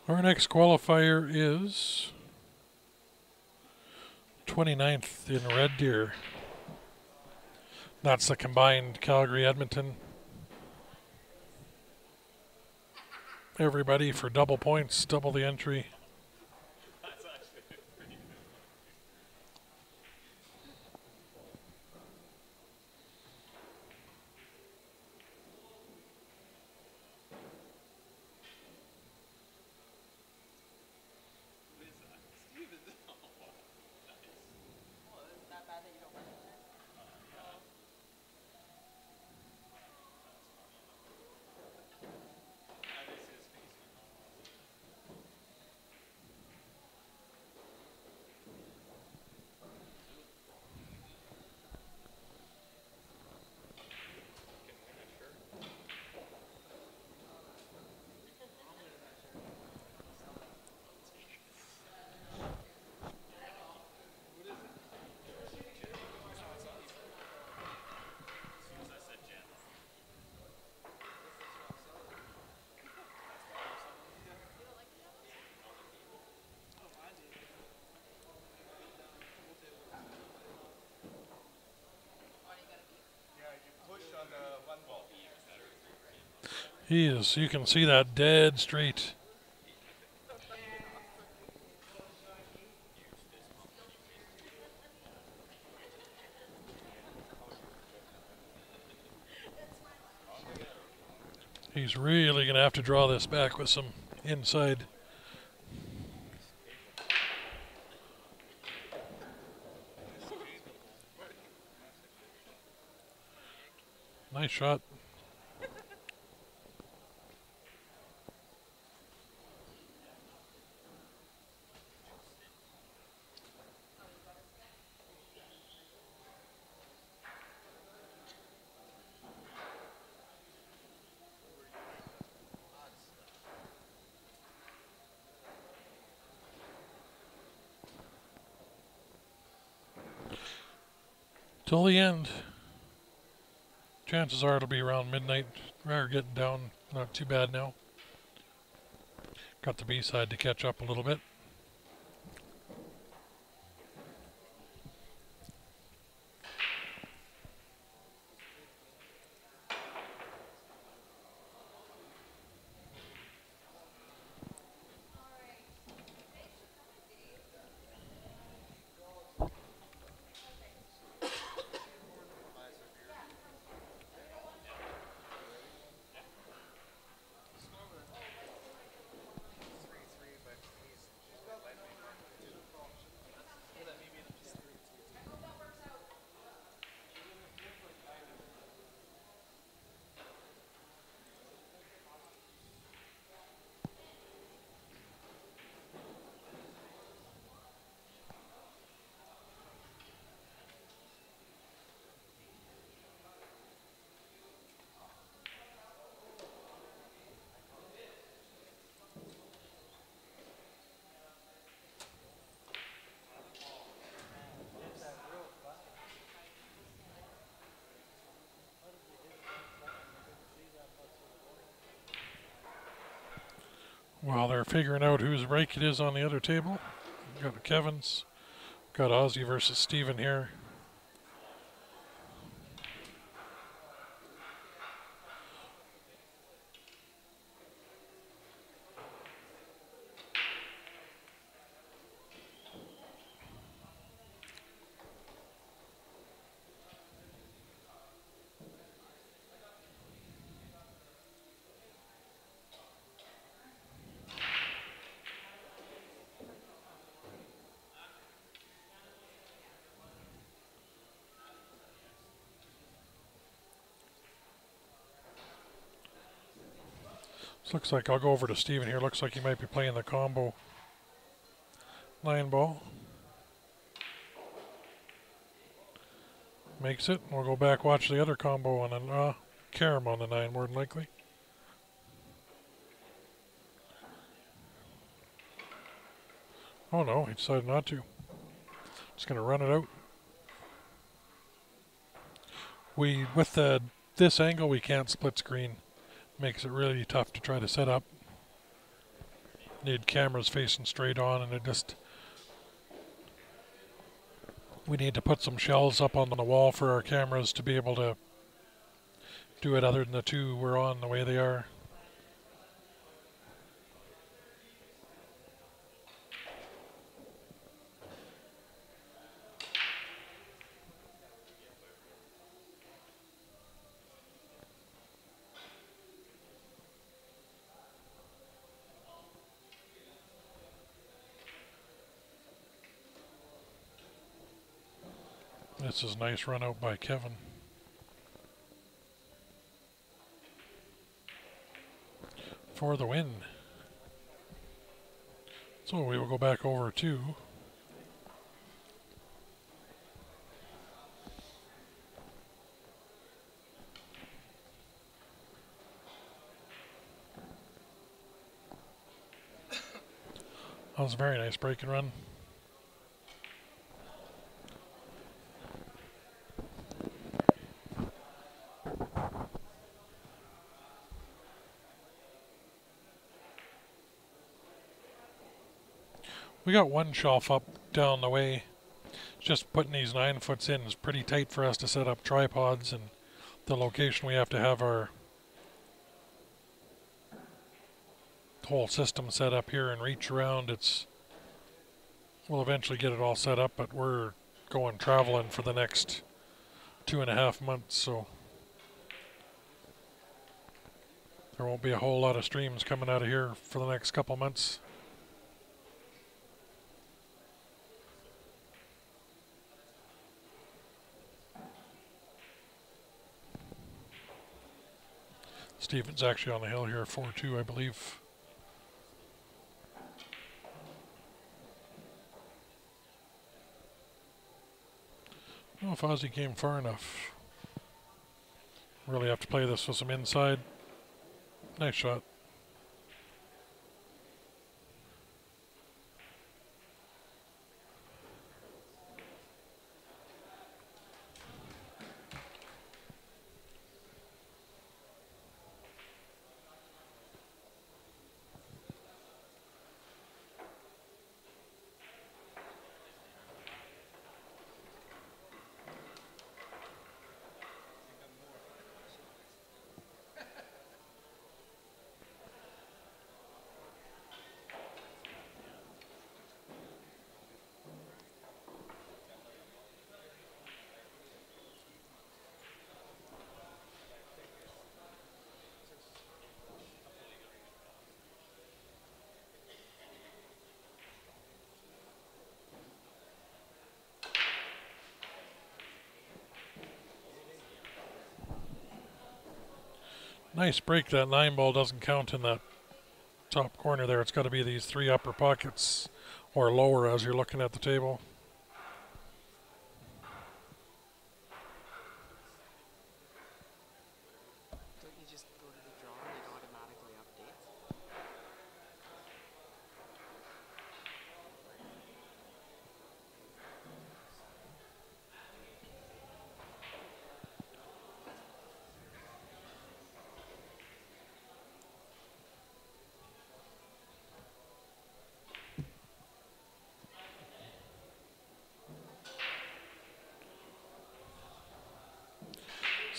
Our next qualifier is 29th in Red Deer. That's the combined Calgary, Edmonton. Everybody for double points, double the entry. He is, you can see that dead straight. He's really going to have to draw this back with some inside. Nice shot. Till the end. Chances are it'll be around midnight. We're getting down, not too bad now. Got the B side to catch up a little bit. While they're figuring out whose break it is on the other table, we've got Kevin's, got Ozzy versus Steven here. This looks like, I'll go over to Steven here, looks like he might be playing the combo 9-ball. Makes it. We'll go back, watch the other combo on a carom on the 9 more than likely. Oh no, he decided not to. Just gonna run it out. With this angle we can't split screen. Makes it really tough to try to set up. Need cameras facing straight on, and we need to put some shelves up on the wall for our cameras to be able to do it other than the two we're on the way they are. This is a nice run out by Kevin. For the win. So we will go back over to that was a very nice break and run. We got one shelf up down the way. Just putting these 9-foots in is pretty tight for us to set up tripods, and the location we have to have our whole system set up here and reach around. We'll eventually get it all set up, but we're going traveling for the next 2.5 months, so there won't be a whole lot of streams coming out of here for the next couple months. Steven's actually on the hill here, 4-2, I believe. I don't know if Ozzy came far enough. Really have to play this with some inside. Nice shot. Nice break. That 9-ball doesn't count in that top corner there. It's got to be these 3 upper pockets or lower as you're looking at the table. Don't you just go to the draw and it automatically updates?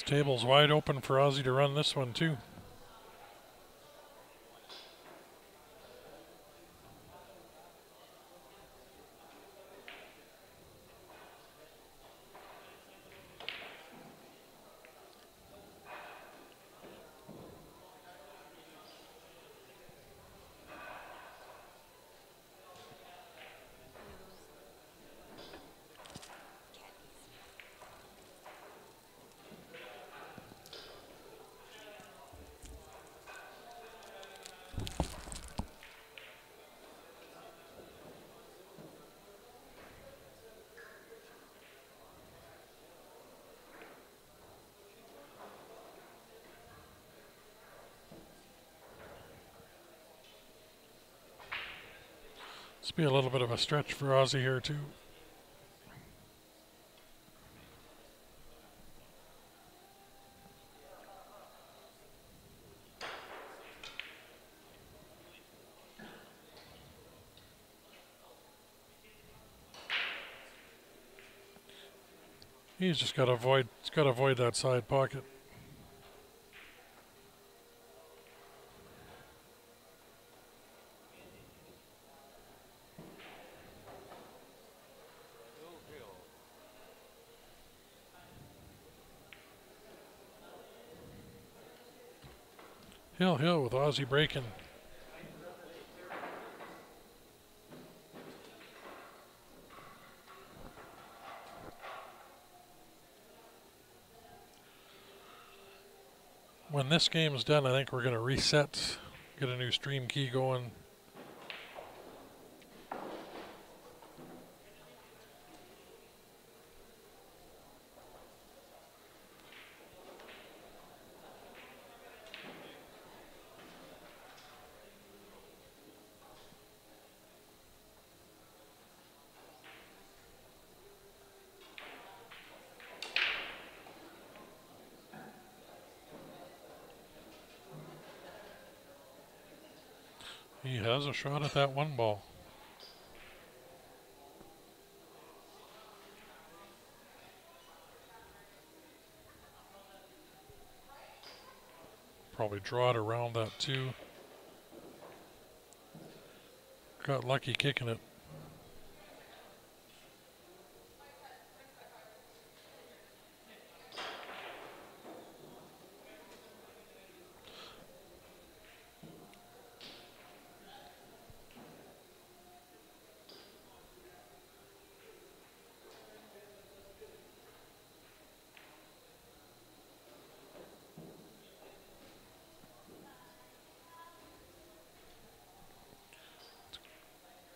This table's wide open for Ozzy to run this one too. This will be a little bit of a stretch for Ozzy here too. He's just got to avoid that side pocket. Hill with Ozzy breaking. When this game is done, I think we're going to reset, get a new stream key going. He has a shot at that one ball. Probably draw it around that too. Got lucky kicking it.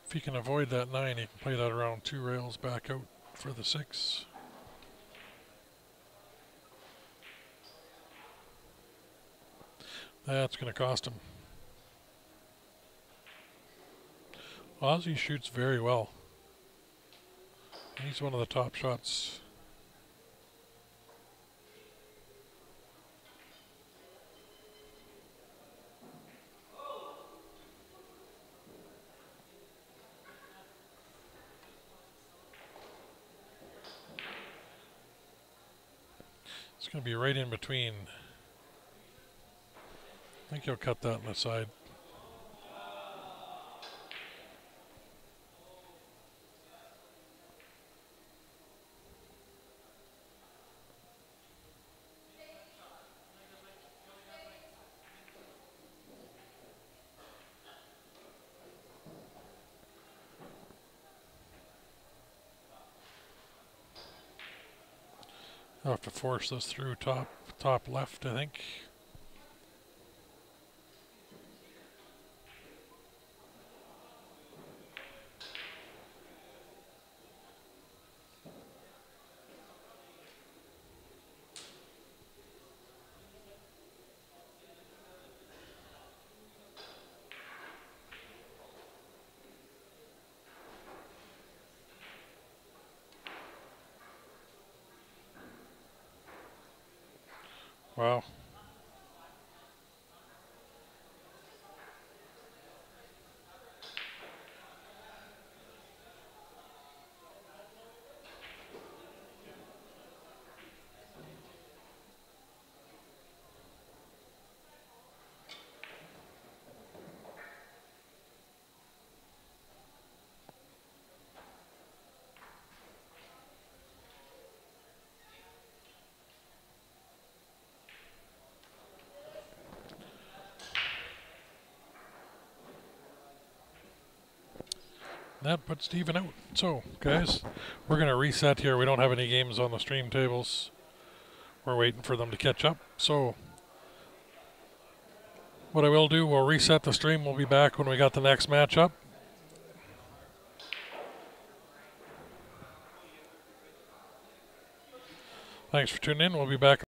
If he can avoid that 9, he can play that around 2 rails back out for the 6. That's going to cost him. Ozzy shoots very well. He's one of the top shots. It's going to be right in between. I think he'll cut that on the side. I'll have to force this through top left, I think. Wow. that put Steven out. So, guys, we're going to reset here. We don't have any games on the stream tables. We're waiting for them to catch up. So, what I will do, we'll reset the stream. We'll be back when we got the next matchup. Thanks for tuning in. We'll be back.